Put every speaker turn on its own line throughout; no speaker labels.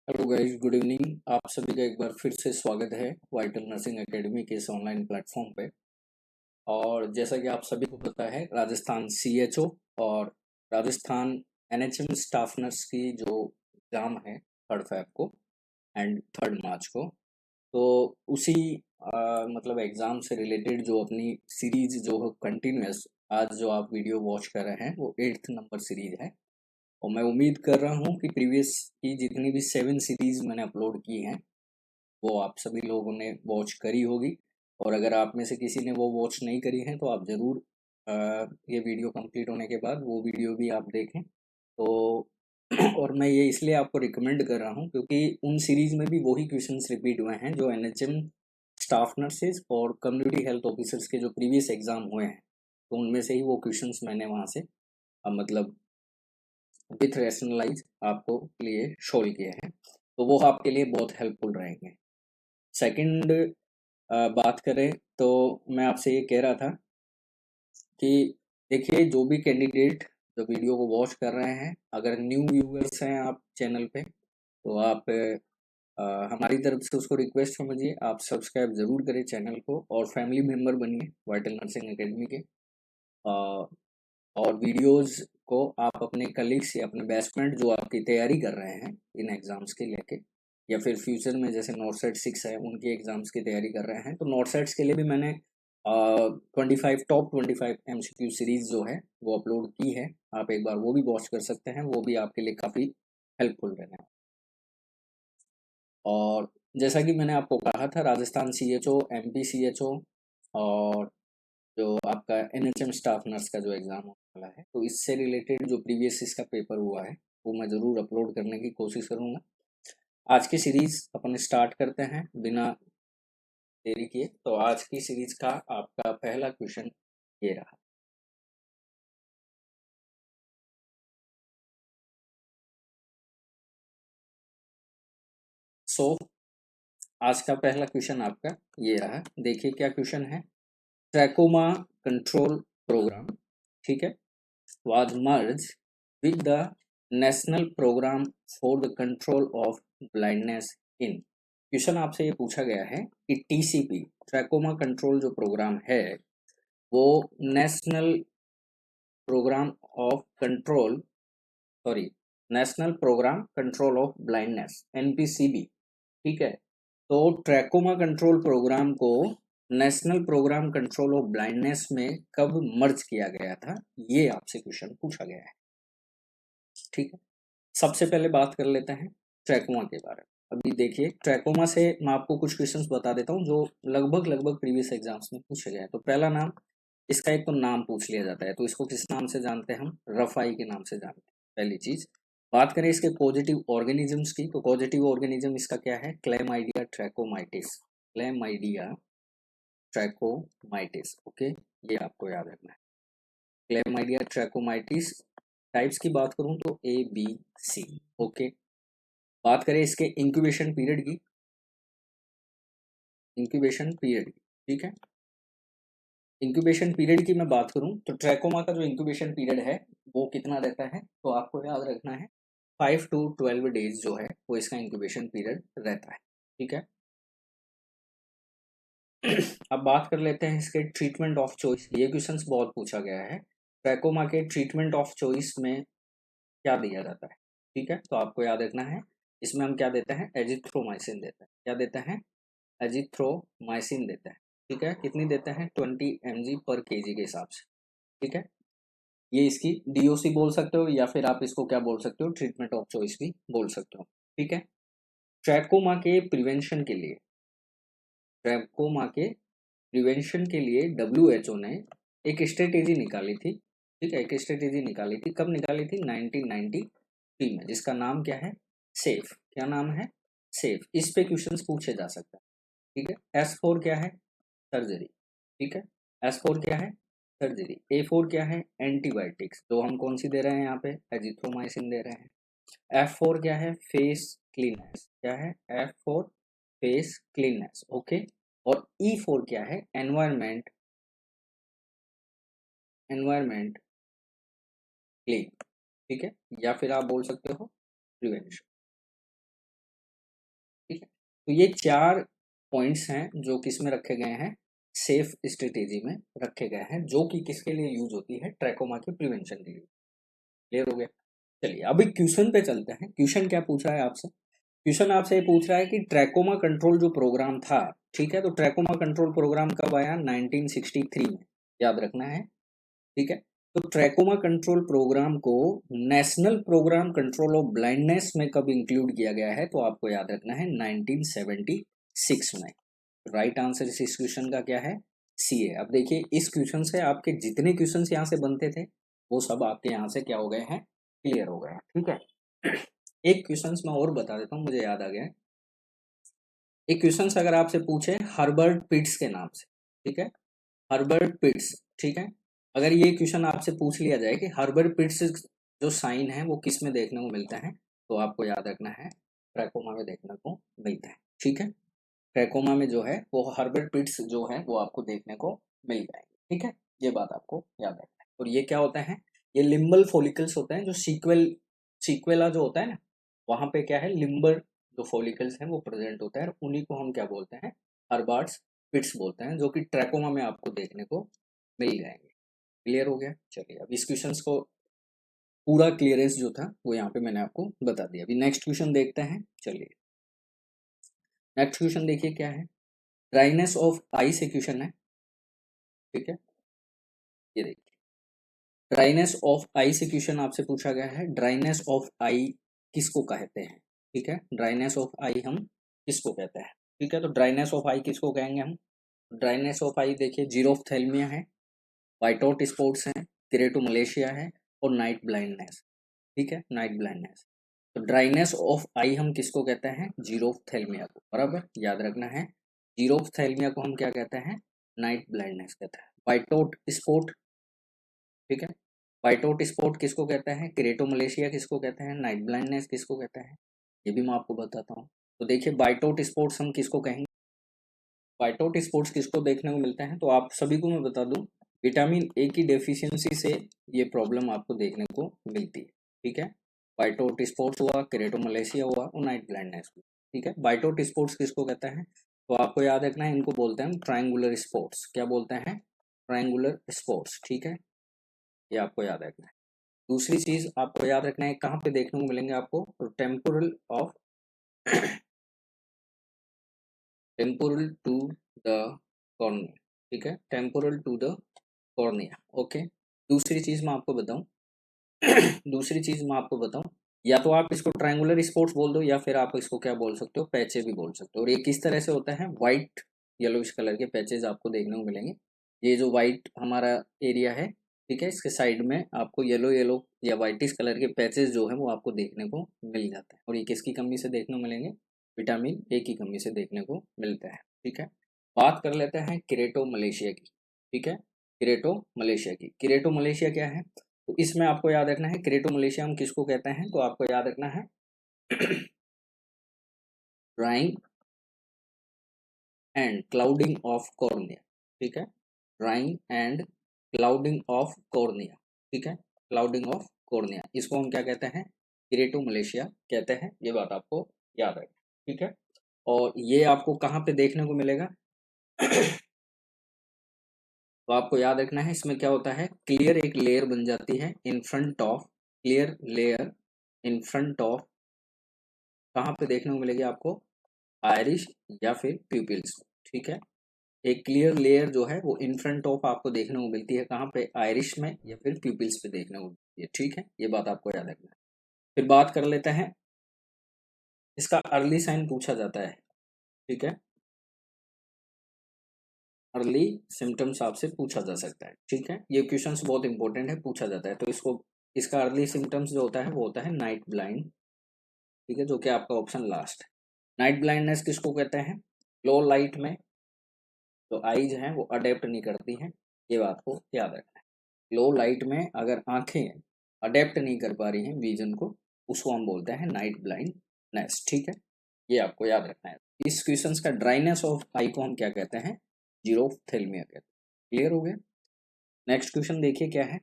Hello guys, good evening. आप सभी का एक बार फिर से स्वागत है वाइटल नर्सिंग एकेडमी के इस ऑनलाइन प्लेटफॉर्म पे। और जैसा कि आप सभी को पता है, राजस्थान सीएचओ और राजस्थान एनएचएम स्टाफ नर्स की जो एग्ज़ाम है 3 फरवरी को एंड 3 मार्च को, तो उसी मतलब एग्ज़ाम से रिलेटेड जो अपनी सीरीज जो है कंटिन्यूस, आज जो आप वीडियो वॉच कर रहे हैं वो 8th नंबर सीरीज है। और मैं उम्मीद कर रहा हूँ कि प्रीवियस की जितनी भी 7 सीरीज मैंने अपलोड की हैं वो आप सभी लोगों ने वॉच करी होगी। और अगर आप में से किसी ने वो वॉच नहीं करी है तो आप ज़रूर ये वीडियो कंप्लीट होने के बाद वो वीडियो भी आप देखें। तो और मैं ये इसलिए आपको रिकमेंड कर रहा हूँ क्योंकि उन सीरीज में भी वही क्वेश्चंस रिपीट हुए हैं जो एनएचएम स्टाफ नर्सेज और कम्युनिटी हेल्थ ऑफिसर्स के जो प्रीवियस एग्जाम हुए हैं, तो उनमें से ही वो क्वेश्चंस मैंने वहाँ से मतलब विथ रैशनलाइज आपको लिए शोल किए हैं, तो वो आपके लिए बहुत हेल्पफुल रहेंगे। सेकंड बात करें तो मैं आपसे ये कह रहा था कि देखिए, जो भी कैंडिडेट जो वीडियो को वॉच कर रहे हैं, अगर न्यू व्यूअर्स हैं आप चैनल पे, तो आप हमारी तरफ से उसको रिक्वेस्ट समझिए, आप सब्सक्राइब ज़रूर करें चैनल को और फैमिली मेम्बर बनिए वाइटल नर्सिंग एकेडमी के। अ, और वीडियोस को आप अपने कलीग्स या अपने बेस्ट फ्रेंड जो आपकी तैयारी कर रहे हैं इन एग्ज़ाम्स के लेके, या फिर फ्यूचर में जैसे नॉट सेट 6 है उनकी एग्ज़ाम्स की तैयारी कर रहे हैं, तो नॉट सेट्स के लिए भी मैंने 25 एमसीक्यू सीरीज़ जो है वो अपलोड की है। आप एक बार वो भी वॉच कर सकते हैं, वो भी आपके लिए काफ़ी हेल्पफुल रहना है। और जैसा कि मैंने आपको कहा था, राजस्थान सीएचओ, एमपी सीएचओ और जो आपका एनएचएम स्टाफ नर्स का जो एग्ज़ाम होने वाला है, तो इससे रिलेटेड जो प्रीवियस इसका पेपर हुआ है वो मैं ज़रूर अपलोड करने की कोशिश करूँगा। आज की सीरीज़ अपन स्टार्ट करते हैं बिना देरी किए। तो आज की सीरीज़ का आपका पहला क्वेश्चन ये रहा। सो आज का पहला क्वेश्चन आपका ये रहा। देखिए क्या क्वेश्चन है। ट्रैकोमा कंट्रोल प्रोग्राम, ठीक है, was merged with the National Program for the Control of Blindness in। Question आपसे ये पूछा गया है कि टीसीपी ट्रैकोमा कंट्रोल जो प्रोग्राम है वो national programme of control, sorry, national programme control of blindness NPCB, ठीक है। तो ट्रैकोमा कंट्रोल प्रोग्राम को national programme control of blindness में कब मर्ज किया गया था, ये आपसे क्वेश्चन पूछा गया है, ठीक है। सबसे पहले बात कर लेते हैं ट्रैकोमा के बारे में। अभी देखिए, ट्रैकोमा से मैं आपको कुछ क्वेश्चंस बता देता हूँ जो लगभग लगभग प्रीवियस एग्जाम्स में पूछे गए हैं। तो पहला नाम, इसका एक तो नाम पूछ लिया जाता है, तो इसको किस नाम से जानते हैं हम? रफाई के नाम से जानते हैं, पहली चीज। बात करें इसके पॉजिटिव ऑर्गेनिजम्स की, तो पॉजिटिव ऑर्गेनिज्म इसका क्या है? क्लेमाइडिया ट्रैकोमाइटिस। क्लेमाइडिया ट्रैकोमाइटिस, ओके, ये आपको याद रखना है। क्लेमाइडिया ट्रैकोमाइटिस। टाइप्स की बात करूं तो ABC, ओके। बात करें इसके इंक्यूबेशन पीरियड की, इंक्यूबेशन पीरियड की, ठीक है। इंक्यूबेशन पीरियड की मैं बात करूं तो ट्रैकोमा का जो इंक्यूबेशन पीरियड है वो कितना रहता है, तो आपको याद रखना है 5 to 12 डेज जो है वो इसका इंक्यूबेशन पीरियड रहता है, ठीक है। अब बात कर लेते हैं इसके ट्रीटमेंट ऑफ चॉइस। ये क्वेश्चंस बहुत पूछा गया है। ट्रैकोमा के ट्रीटमेंट ऑफ चॉइस में क्या दिया जाता है, ठीक है, तो आपको याद रखना है इसमें हम क्या देते हैं? एजिथ्रोमाइसिन देते हैं। क्या देते हैं? एजिथ्रोमाइसिन देते हैं, ठीक है। कितनी देते हैं? 20 mg/kg के हिसाब से, ठीक है। ये इसकी डीओसी बोल सकते हो या फिर आप इसको क्या बोल सकते हो? ट्रीटमेंट ऑफ चॉइस भी बोल सकते हो, ठीक है। ट्रैकोमा के प्रिवेंशन के लिए, ट्रैकोमा के प्रिवेंशन के लिए डब्ल्यूएचओ ने एक स्ट्रेटेजी निकाली थी, ठीक है। एक स्ट्रेटेजी निकाली थी, कब निकाली थी? 1993 में, जिसका नाम क्या है? सेफ। क्या नाम है? सेफ। इस पे क्वेश्चंस पूछे जा सकते हैं, ठीक है। S4 क्या है? सर्जरी, ठीक है। S4 क्या है? सर्जरी। A4 क्या है? एंटीबायोटिक्स। तो हम कौन सी दे रहे हैं यहाँ पे? एजिथ्रोमाइसिन दे रहे हैं। F4 क्या है? Face cleanness. क्या है? F4 face cleanness, okay. और E4 क्या है? एनवायरमेंट, एनवायरमेंट क्लीन, ठीक है। या फिर आप बोल सकते हो प्रिवेंशन। तो ये 4 पॉइंट्स हैं जो किस में रखे गए हैं, सेफ स्ट्रेटेजी में रखे गए हैं, जो कि किसके लिए यूज होती है, ट्रैकोमा के प्रिवेंशन के लिए। क्लियर हो गया। चलिए अभी क्वेश्चन पे चलते हैं। क्वेश्चन क्या पूछ रहा है आपसे, क्वेश्चन आपसे ये पूछ रहा है कि ट्रैकोमा कंट्रोल जो प्रोग्राम था, ठीक है, तो ट्रैकोमा कंट्रोल प्रोग्राम कब आया, 1963 में, याद रखना है, ठीक है। तो ट्रैकोमा कंट्रोल प्रोग्राम को national programme control of blindness में कब इंक्लूड किया गया है, तो आपको याद रखना है 1976 में। राइट आंसर इस क्वेश्चन का क्या है, सी है। अब देखिए इस क्वेश्चन से आपके जितने क्वेश्चन यहाँ से बनते थे वो सब आपके यहाँ से क्या हो गए हैं, क्लियर हो गए हैं, ठीक है। एक क्वेश्चन मैं और बता देता हूँ, मुझे याद आ गया। एक क्वेश्चन अगर आपसे पूछे हर्बर्ट पिट्स के नाम से, ठीक है, हर्बर्ट पिट्स, ठीक है, अगर ये क्वेश्चन आपसे पूछ लिया जाए कि हर्बर्ट पिट्स जो साइन है वो किस में देखने को मिलता है, तो आपको याद रखना है ट्रैकोमा में देखने को मिलता है, ठीक है। ट्रैकोमा में जो है वो हर्बर्ट पिट्स जो है वो आपको देखने को मिल जाएंगे, ठीक है, ये बात आपको याद रखना है। और ये क्या होता है, ये लिम्बल फॉलिकल्स होते हैं, जो सीक्वेला जो होता है ना, वहां पे क्या है, लिम्बर जो फॉलिकल्स हैं वो प्रेजेंट होता है, और उन्हीं को हम क्या बोलते हैं, हर्बर्ट पिट्स बोलते हैं, जो कि ट्रैकोमा में आपको देखने को मिल जाएंगे। क्लियर हो गया। चलिए अब इस क्वेश्चन को पूरा क्लियरेंस जो था वो यहाँ पे मैंने आपको बता दिया। अभी नेक्स्ट क्वेश्चन देखते हैं। चलिए नेक्स्ट क्वेश्चन देखिए क्या है, ड्राइनेस ऑफ आई से क्वेश्चन है, ठीक है, ये देखिए ड्राइनेस ऑफ आई से क्वेश्चन आपसे पूछा गया है। ड्राइनेस ऑफ आई किसको कहते हैं, ठीक है, ड्राइनेस ऑफ आई हम किसको कहते हैं, ठीक है, तो ड्राइनेस ऑफ आई किसको कहेंगे हम, ड्राइनेस ऑफ आई देखिए जीरोफ्थेल्मिया है, व्हाइट आउट स्पॉट्स हैं, केरेटोमलेशिया है, और नाइट ब्लाइंडनेस, ठीक है, नाइट ब्लाइंडनेस। तो ड्राइनेस ऑफ आई हम किसको कहते हैं, जीरोफ्थेल्मिया को, बराबर याद रखना है, जीरोफ्थेल्मिया को हम क्या कहते हैं, नाइट ब्लाइंडनेस कहते हैं। व्हाइट आउट स्पॉट, ठीक है, व्हाइट आउट स्पॉट किसको कहते हैं, केरेटोमलेशिया किसको कहते हैं, नाइट ब्लाइंडनेस किसको कहते हैं, ये भी मैं आपको बताता हूँ। तो देखिए व्हाइट आउट स्पॉट्स हम किसको कहेंगे, व्हाइट आउट स्पॉट्स किसको देखने को मिलते हैं, तो आप सभी को मैं बता दूं, विटामिन ए की डेफिशिएंसी से ये प्रॉब्लम आपको देखने को मिलती है, ठीक है। व्हाइट आउट स्पॉट्स हुआ, केरेटोमलेशिया हुआ, और नाइट ब्लाइंडनेस हुआ, ठीक है। व्हाइट आउट स्पॉट्स किसको कहते हैं, तो आपको याद रखना है, इनको बोलते हैं ट्रायंगुलर स्पॉट्स, क्या बोलते हैं, ट्रायंगुलर स्पॉट्स, ठीक है, ये आपको याद रखना है। दूसरी चीज आपको याद रखना है, कहाँ पे देखने को मिलेंगे आपको, तो temporal of temporal to the cornea, ठीक है, temporal to the cornea, okay. दूसरी चीज मैं आपको बताऊं दूसरी चीज मैं आपको बताऊं, या तो आप इसको ट्रायंगुलर स्पॉट्स बोल दो, या फिर आप इसको क्या बोल सकते हो, पैचे भी बोल सकते हो। और ये किस तरह से होता है, व्हाइट येलोइश कलर के पैचेज आपको देखने को मिलेंगे। ये जो व्हाइट हमारा एरिया है, ठीक है, इसके साइड में आपको येलो येलो या व्हाइटिश कलर के पैचेज जो है वो आपको देखने को मिल जाते हैं। और ये किसकी कमी से देखने को मिलेंगे, विटामिन ए की कमी से देखने को मिलता है, ठीक है। बात कर लेते हैं किरेटो मलेशिया की, ठीक है, किरेटो मलेशिया की। किरेटो मलेशिया क्या है, तो इसमें आपको याद रखना है, किरेटो मलेशिया हम किसको कहते हैं, तो आपको याद रखना है drawing and clouding of cornea, ठीक है, drawing and clouding of cornea, ठीक है, क्लाउडिंग ऑफ कॉर्निया, इसको हम क्या कहते हैं, किरेटो मलेशिया कहते हैं, ये बात आपको याद रखना, ठीक है। और ये आपको कहाँ पे देखने को मिलेगा तो आपको याद रखना है, इसमें क्या होता है, क्लियर एक लेयर बन जाती है in front of, clear layer in front of, कहाँ पे देखने को मिलेगी आपको, आयरिश या फिर प्यूपिल्स, ठीक है। एक क्लियर लेयर जो है वो इन फ्रंट ऑफ आपको देखने को मिलती है, कहाँ पे, आयरिश में या फिर प्यूपिल्स पे देखने को मिलती है, ठीक है, ये बात आपको याद रखना है। फिर बात कर लेते हैं, इसका अर्ली साइन पूछा जाता है, ठीक है, अर्ली सिम्टम्स आपसे पूछा जा सकता है, ठीक है, ये क्वेश्चंस बहुत इंपॉर्टेंट है, पूछा जाता है, तो इसको, इसका अर्ली सिम्टम्स जो होता है वो होता है नाइट ब्लाइंड, ठीक है, जो कि आपका ऑप्शन लास्ट है। नाइट ब्लाइंडनेस किसको कहते हैं, लो लाइट में तो आईज हैं वो अडेप्ट नहीं करती हैं, ये बात को याद रखना है। लो लाइट में अगर आंखें अडेप्ट नहीं कर पा रही हैं विजन को, उसको हम बोलते हैं नाइट ब्लाइंडनेस, ठीक है, ये आपको याद रखना है। इस क्वेश्चंस का ड्राइनेस ऑफ आई को हम क्या कहते हैं, जीरोफ्थेल्मिया कहते हैं। क्लियर हो गया। नेक्स्ट क्वेश्चन देखिए क्या है,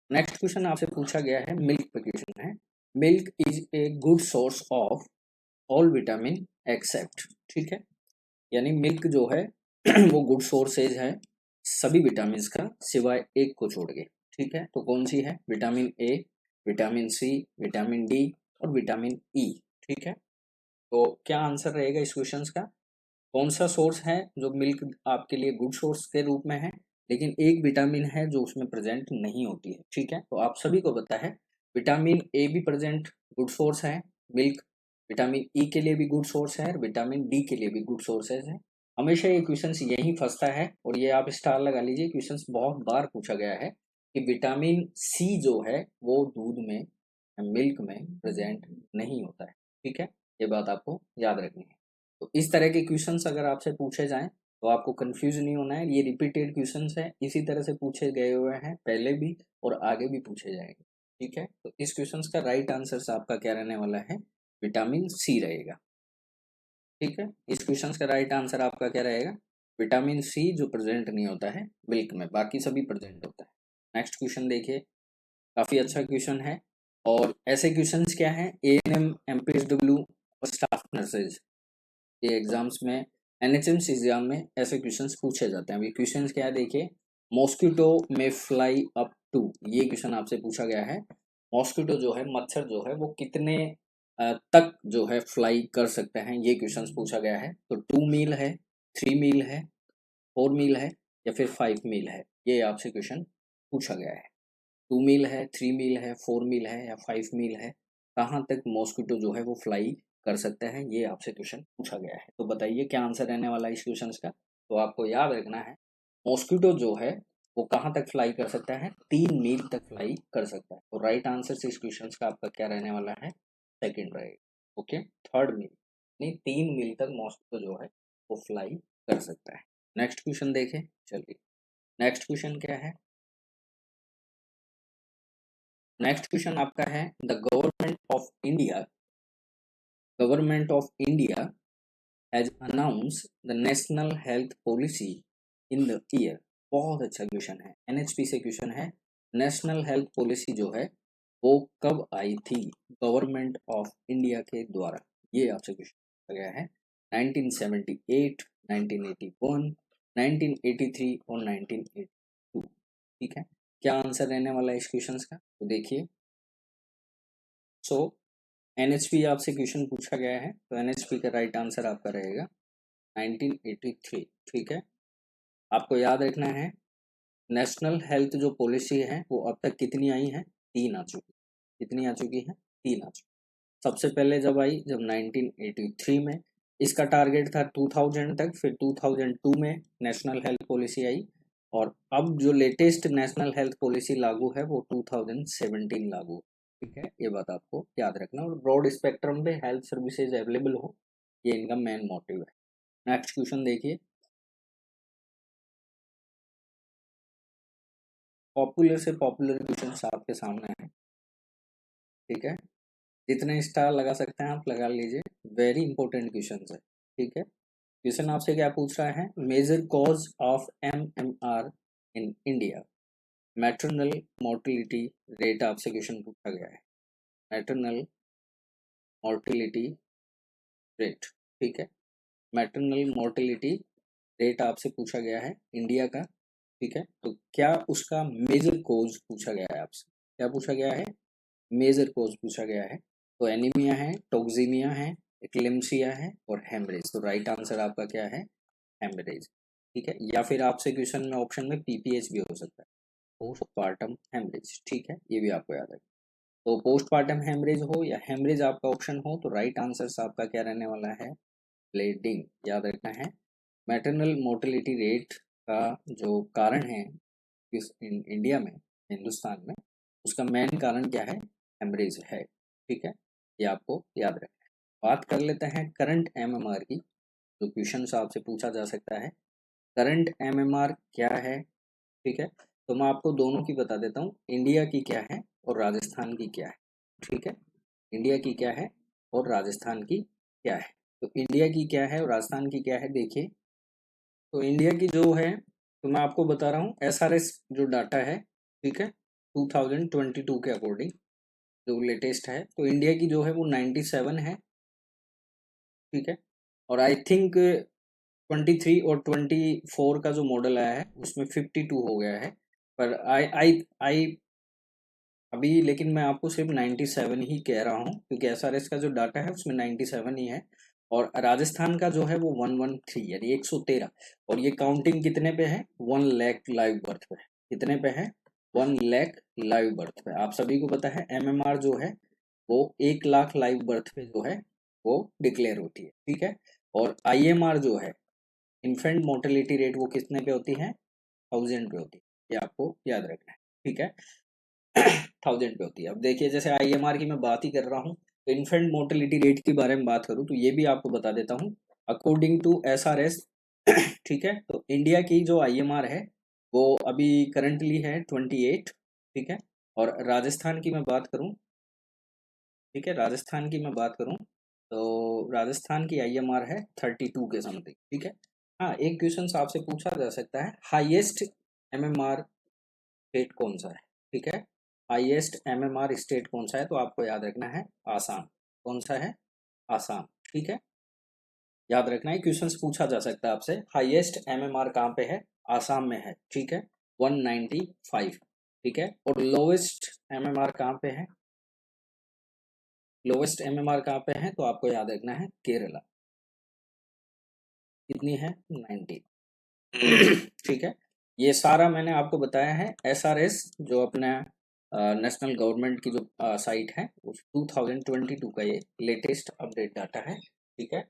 नेक्स्ट क्वेश्चन आपसे पूछा गया है, मिल्क पे क्वेश्चन है, milk is a good source of all vitamin except, ठीक है, यानी मिल्क जो है वो गुड सोर्सेज है सभी विटामिन का सिवाय एक को छोड़ के, ठीक है, तो कौन सी है? Vitamin A, vitamin C, vitamin D और विटामिन ई, ठीक है। तो क्या आंसर रहेगा इस क्वेश्चन का? कौन सा सोर्स है जो मिल्क आपके लिए गुड सोर्स के रूप में है, लेकिन एक विटामिन है जो उसमें प्रेजेंट नहीं होती है, ठीक है। तो आप सभी को पता है विटामिन ए भी प्रेजेंट गुड सोर्स है, मिल्क विटामिन ई के लिए भी गुड सोर्स है और विटामिन डी के लिए भी गुड सोर्सेज है। हमेशा ये क्वेश्चन यही फंसता है और ये आप स्टार लगा लीजिए, क्वेश्चन बहुत बार पूछा गया है कि विटामिन सी जो है वो दूध में, मिल्क में प्रेजेंट नहीं होता है, ठीक है, ये बात आपको याद रखनी है। तो इस तरह के क्वेश्चंस अगर आपसे पूछे जाएं तो आपको कंफ्यूज नहीं होना है, ये रिपीटेड क्वेश्चंस हैं, इसी तरह से पूछे गए हुए हैं पहले भी और आगे भी पूछे जाएंगे, ठीक है। तो इस क्वेश्चंस का राइट आंसर आपका क्या रहने वाला है? विटामिन सी रहेगा, ठीक है। इस क्वेश्चंस का राइट आंसर आपका क्या रहेगा? विटामिन सी जो प्रेजेंट नहीं होता है मिल्क में, बाकी सभी प्रेजेंट होता है। नेक्स्ट क्वेश्चन देखिए, काफी अच्छा क्वेश्चन है। और ऐसे क्वेश्चंस क्या है, एएनएम, एमपीएसडब्ल्यू और स्टाफ नर्सेज ये एग्जाम्स में, एनएचएम्स एग्जाम में ऐसे क्वेश्चंस पूछे जाते हैं। अभी क्वेश्चंस क्या है देखिए, मॉस्किटो में फ्लाई अप टू, ये क्वेश्चन आपसे पूछा गया है। मॉस्किटो जो है, मच्छर जो है वो कितने तक जो है फ्लाई कर सकते हैं, ये क्वेश्चंस पूछा गया है। तो 2 मील है, 3 मील है, 4 मील है या फिर 5 मील है, ये आपसे क्वेश्चन पूछा गया है। 2 मील है, 3 मील है, 4 मील है या 5 मील है, कहाँ तक मॉस्किटो जो है वो फ्लाई कर सकते हैं, ये आपसे क्वेश्चन पूछा गया है। तो बताइए क्या आंसर रहने वाला है इस क्वेश्चन का? तो आपको याद रखना है, मॉस्किटो जो है वो कहाँ तक फ्लाई कर सकता है? 3 मील तक फ्लाई कर सकता है। तो राइट आंसर इस क्वेश्चन का आपका क्या रहने वाला है? सेकेंड रहेगा, ओके। 3rd मील, नहीं 3 मील तक मॉस्किटो जो है वो फ्लाई कर सकता है। नेक्स्ट क्वेश्चन देखें, चलिए नेक्स्ट क्वेश्चन क्या है। नेक्स्ट क्वेश्चन आपका है, the government of India has announce the national health policy in the year. बहुत अच्छा क्वेश्चन है, एनएचपी से क्वेश्चन है। नेशनल हेल्थ पॉलिसी जो है वो कब आई थी गवर्नमेंट ऑफ इंडिया के द्वारा, ये आपसे क्वेश्चन पूछा गया है। 1978, 1981, 1983 और 1982, ठीक है। क्या आंसर रहने वाला है इस क्वेश्चन का? तो देखिए, सो एनएचपी आपसे क्वेश्चन पूछा गया है, तो एनएचपी का राइट आंसर आपका रहेगा 1983, ठीक है। आपको याद रखना है, नेशनल हेल्थ जो पॉलिसी है वो अब तक कितनी आई है? 3 आ चुकी। कितनी आ चुकी है? 3 आ चुकी। सबसे पहले जब आई, जब 1983 में, इसका टारगेट था 2000 तक, फिर 2002 में नेशनल हेल्थ पॉलिसी आई और अब जो लेटेस्ट नेशनल हेल्थ पॉलिसी लागू है वो 2017 लागू, ठीक है। ये बात आपको याद रखना और ब्रॉड स्पेक्ट्रम पे हेल्थ सर्विसेज अवेलेबल हो, ये इनका मेन मोटिव है। नेक्स्ट क्वेश्चन देखिए, पॉपुलर से पॉपुलर क्वेश्चन आपके सामने है, ठीक है। जितने स्टार लगा सकते हैं आप लगा लीजिए, वेरी इंपॉर्टेंट क्वेश्चन है, ठीक है। क्वेश्चन आपसे क्या पूछ रहा है, major cause of MMR in India, maternal mortality rate आपसे क्वेश्चन पूछा गया है। मैटरनल मोर्टिलिटी रेट, ठीक है, मैटरनल मोर्टिलिटी रेट आपसे पूछा गया है इंडिया का, ठीक है। तो क्या उसका मेजर कोज पूछा गया है आपसे? क्या पूछा गया है? मेजर कोज पूछा गया है। तो एनीमिया है, टॉक्सीमिया है, एक्लेम्सिया है और हेमरेज। तो राइट आंसर आपका क्या है? हेमरेज, ठीक है। या फिर आपसे क्वेश्चन में ऑप्शन में PPH भी हो सकता है, पोस्टपार्टम हेमरेज, ठीक है, ये भी आपको याद है। तो पोस्टपार्टम हेमरेज हो या हेमरेज आपका ऑप्शन हो, तो राइट आंसर आपका क्या रहने वाला है? ब्लीडिंग, याद रखना है। मैटरनल मोर्टिलिटी रेट का जो कारण है इस इंडिया में, हिंदुस्तान में, उसका मेन कारण क्या है? हेमरेज है, ठीक है, ये आपको याद रखना है। बात कर लेते हैं करंट MMR की, जो क्वेश्चन आपसे पूछा जा सकता है। करंट MMR क्या है, ठीक है। तो मैं आपको दोनों की बता देता हूँ, इंडिया की क्या है और राजस्थान की क्या है, ठीक है। इंडिया की क्या है और राजस्थान की क्या है। तो इंडिया की क्या है और राजस्थान की क्या है, देखिए। तो इंडिया की जो है, तो मैं आपको बता रहा हूँ SRS जो डाटा है, ठीक है, 2022 के अकॉर्डिंग, जो लेटेस्ट है, तो इंडिया की जो है वो 97 है, ठीक है। और आई थिंक 23 और 24 का जो मॉडल आया है उसमें 52 हो गया है। पर आई अभी, लेकिन मैं आपको सिर्फ 97 ही कह रहा हूँ, क्योंकि एसआरएस का जो डाटा है उसमें 97 ही है। और राजस्थान का जो है वो 113 यानी 113। और ये काउंटिंग कितने पे है? 1 लाख लाइव बर्थ पे। कितने पे है? 1 लाख लाइव बर्थ पे। आप सभी को पता है एमएमआर जो है वो 1 लाख लाइव बर्थ पे जो है वो डिक्लेयर होती है, ठीक है। और आईएमआर जो है, इन्फेंट मोर्टेलिटी रेट, वो कितने पे होती है? 1000 पे होती है। ये आपको याद रखना है, ठीक है। 1000 पे होती है। अब देखिए, जैसे आईएमआर की मैं बात ही कर रहा हूँ, तो इन्फेंट मोर्टेलिटी रेट के बारे में बात करूँ तो ये भी आपको बता देता हूँ। अकॉर्डिंग टू एसआरएस, ठीक है, तो इंडिया की जो आईएमआर है वो अभी करंटली है 28, ठीक है। और राजस्थान की मैं बात करूँ, ठीक है, राजस्थान की मैं बात करूँ तो राजस्थान की आईएमआर है 32 के समथिंग, ठीक है। हाँ, एक क्वेश्चन आपसे पूछा जा सकता है, हाईएस्ट एमएमआर स्टेट कौन सा है, ठीक है। हाईएस्ट एमएमआर स्टेट कौन सा है? तो आपको याद रखना है आसाम। कौन सा है? आसाम, ठीक है। याद रखना है, क्वेश्चंस पूछा जा सकता है आपसे, हाईएस्ट एमएमआर कहाँ पे है? आसाम में है, ठीक है, 195, ठीक है। और लोवेस्ट एमएमआर कहाँ पे है? लोवेस्ट एमएमआर कहाँ पे है? तो आपको याद रखना है केरला। कितनी है? 90, ठीक है। ये सारा मैंने आपको बताया है एसआरएस, जो अपना नेशनल गवर्नमेंट की जो साइट है, उस 2022 का ये लेटेस्ट अपडेट डाटा है, ठीक है।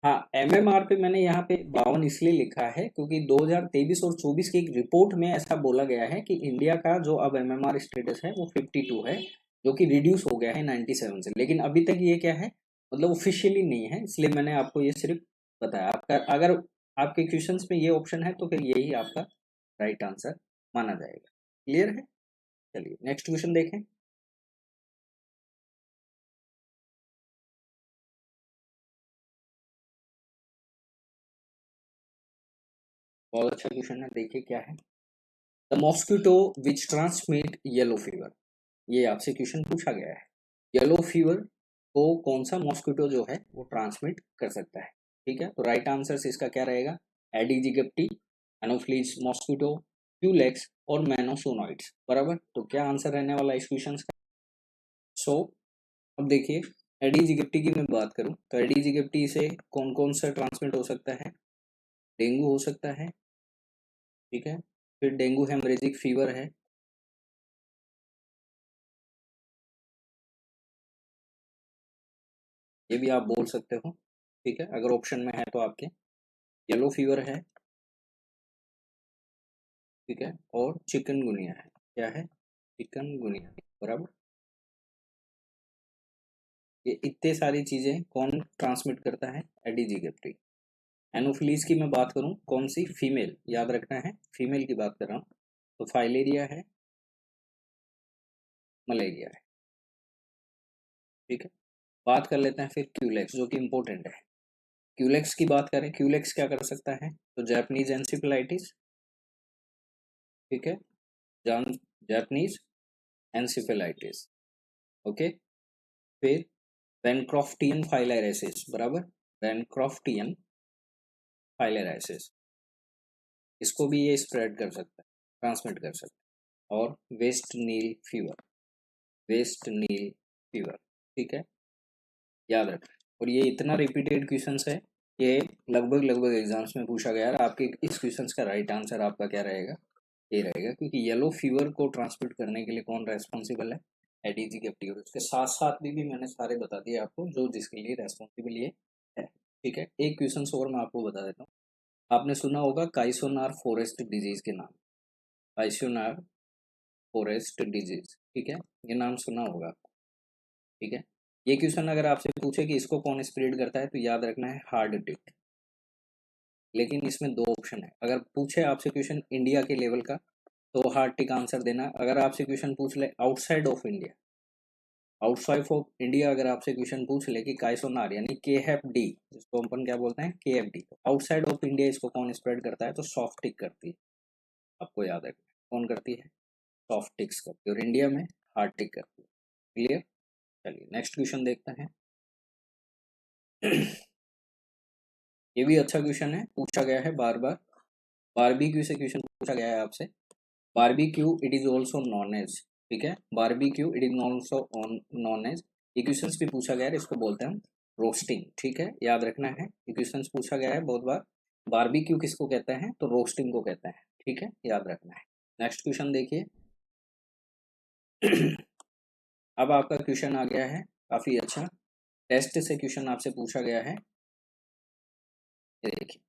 हाँ, एमएमआर पे मैंने यहाँ पे 52 इसलिए लिखा है क्योंकि 2023 और 24 की एक रिपोर्ट में ऐसा बोला गया है कि इंडिया का जो अब एमएमआर स्टेटस है वो 52 है, जो कि रिड्यूस हो गया है 97 से। लेकिन अभी तक ये क्या है, मतलब ऑफिशियली नहीं है, इसलिए मैंने आपको ये सिर्फ बताया। आपका अगर आपके क्वेश्चंस में ये ऑप्शन है तो फिर यही आपका राइट आंसर माना जाएगा। क्लियर है? चलिए नेक्स्ट क्वेश्चन देखें। बहुत अच्छा क्वेश्चन है, देखिए क्या है। The mosquito which transmit yellow fever, ये आपसे क्वेश्चन पूछा गया है। येलो फीवर को कौन सा मॉस्किटो जो है वो ट्रांसमिट कर सकता है, ठीक है। तो राइट आंसर इसका क्या रहेगा? Aedes aegypti, Anopheles mosquito, Culex और मैनोसोनोइड्स, बराबर। तो क्या आंसर रहने वाला इस क्वेश्चन का? सो अब देखिए, एडिस एजिप्टी की मैं बात करूं तो एडिस एजिप्टी से कौन कौन सा ट्रांसमिट हो सकता है? डेंगू हो सकता है, ठीक है। फिर डेंगू हेमरेजिक फीवर है, ये भी आप बोल सकते हो, ठीक है, अगर ऑप्शन में है तो आपके। येलो फीवर है, ठीक है। और चिकनगुनिया है। क्या है? चिकनगुनिया, बराबर। ये इतने सारी चीजें कौन ट्रांसमिट करता है? Aedes aegypti. एनोफिलीज की मैं बात करूं, कौन सी? फीमेल, याद रखना है, फीमेल की बात कर रहा हूँ। तो फाइलेरिया है, मलेरिया है, ठीक है। बात कर लेते हैं फिर क्यूलेक्स, जो कि इंपॉर्टेंट है। क्यूलेक्स की बात करें, क्यूलेक्स क्या कर सकता है? तो जैपनीज एंसिफिलाइटिस, ठीक है, जान जैपनीज एंसिफिलाइटिस, ओके। फिर बैनक्रॉफ्टियन फाइलेरियासिस, बराबर, बैनक्रॉफ्टियन फाइलेरियासिस, इसको भी ये स्प्रेड कर सकता है, ट्रांसमिट कर सकता है। और वेस्ट नील फीवर, वेस्ट नील फीवर, ठीक है, याद रखना। और ये इतना रिपीटेड क्वेश्चंस है, ये लगभग लगभग एग्जाम्स में पूछा गया है। आपके इस क्वेश्चंस का राइट आंसर आपका क्या रहेगा? ये रहेगा, क्योंकि येलो फीवर को ट्रांसमिट करने के लिए कौन रेस्पॉन्सिबल है? Aedes aegypti. और उसके साथ साथ भी मैंने सारे बता दिए आपको जो जिसके लिए रेस्पॉन्सिबल ये है, ठीक है। एक क्वेश्चन और मैं आपको बता देता हूँ। आपने सुना होगा काइसोनार फॉरेस्ट डिजीज के नाम, काइसोनार फॉरेस्ट डिजीज, ठीक है, ये नाम सुना होगा, ठीक है। ये क्वेश्चन अगर आपसे पूछे कि इसको कौन स्प्रेड करता है, तो याद रखना है हार्ट टिक। लेकिन इसमें दो ऑप्शन है, अगर पूछे आपसे क्वेश्चन इंडिया के लेवल का तो हार्ट टिक आंसर देना। अगर आपसे क्वेश्चन पूछ ले outside of India, outside of India अगर आपसे क्वेश्चन पूछ ले कि काइसोनार यानी KFD, जिसको अपन क्या बोलते हैं, KFD, आउटसाइड ऑफ इंडिया इसको कौन स्प्रेड करता है? तो सॉफ्ट टिक करती है। आपको याद रखना है कौन करती है? सॉफ्ट टिक्स करती है। और इंडिया में हार्ड टिक करती है। क्लियर। चलिए नेक्स्ट क्वेश्चन देखते हैं। ये भी अच्छा क्वेश्चन है, पूछा गया है बार बार। बारबेक्यू से क्वेश्चन पूछा गया है आपसे। Barbecue it is also known as, ठीक है, barbecue it is also known as, ये क्वेश्चन भी पूछा गया है, इसको बोलते हैं हम रोस्टिंग, ठीक है, याद रखना है। ये क्वेश्चन पूछा गया है बहुत बार। बारबेक्यू किसको कहते हैं, तो रोस्टिंग को कहते हैं, ठीक है, याद रखना है। नेक्स्ट क्वेश्चन देखिए। अब आपका क्वेश्चन आ गया है काफी अच्छा, टेस्ट से क्वेश्चन आपसे पूछा गया है। ये देखिए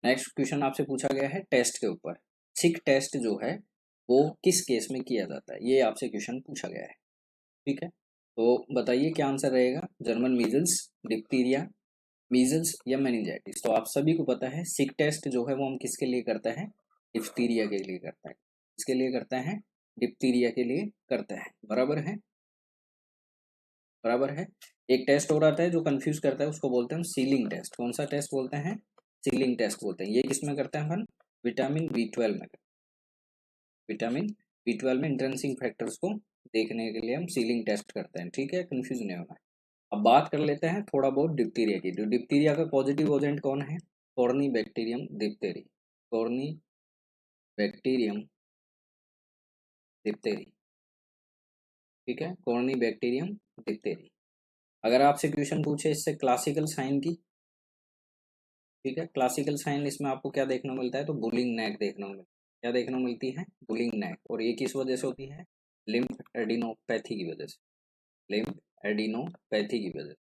नेक्स्ट क्वेश्चन आपसे पूछा गया है टेस्ट के ऊपर। सिक टेस्ट जो है वो किस केस में किया जाता है, ये आपसे क्वेश्चन पूछा गया है, ठीक है। तो बताइए क्या आंसर रहेगा, जर्मन मीजल्स, डिप्थीरिया, मीजल्स या मेनिंजाइटिस। तो आप सभी को पता है सिक टेस्ट जो है वो हम किसके लिए करते हैं, डिप्थीरिया के लिए करते हैं। किसके लिए करते हैं, डिप्थीरिया के लिए करते हैं, बराबर है, बराबर है। एक टेस्ट और आता है जो कंफ्यूज करता है, उसको बोलते हैं सीलिंग टेस्ट। कौन सा टेस्ट बोलते हैं, सीलिंग टेस्ट बोलते हैं। ये किस में करते हैं अपन, विटामिन B12 में। विटामिन B12 में इंट्रिंसिक फैक्टर्स को देखने के लिए हम सीलिंग टेस्ट करते हैं, ठीक है, कंफ्यूज नहीं होना है। अब बात कर लेते हैं थोड़ा बहुत डिप्थीरिया की। तो डिप्थीरिया का पॉजिटिव एजेंट कौन है, corny bacterium diphtheriae, corny bacterium diphtheriae, ठीक है, कॉर्नी बैक्टीरियम डिप्थेरी। अगर आपसे क्वेश्चन पूछे इससे क्लासिकल साइन की, ठीक है, क्लासिकल साइन इसमें आपको क्या देखने को मिलता है, तो बुलिंग नेक देखने को मिलता है। क्या देखने को मिलती है, बुलिंग नेक। और ये किस वजह से होती है, लिम्फ एडिनोपैथी की वजह से, लिम्फ एडिनोपैथी की वजह से,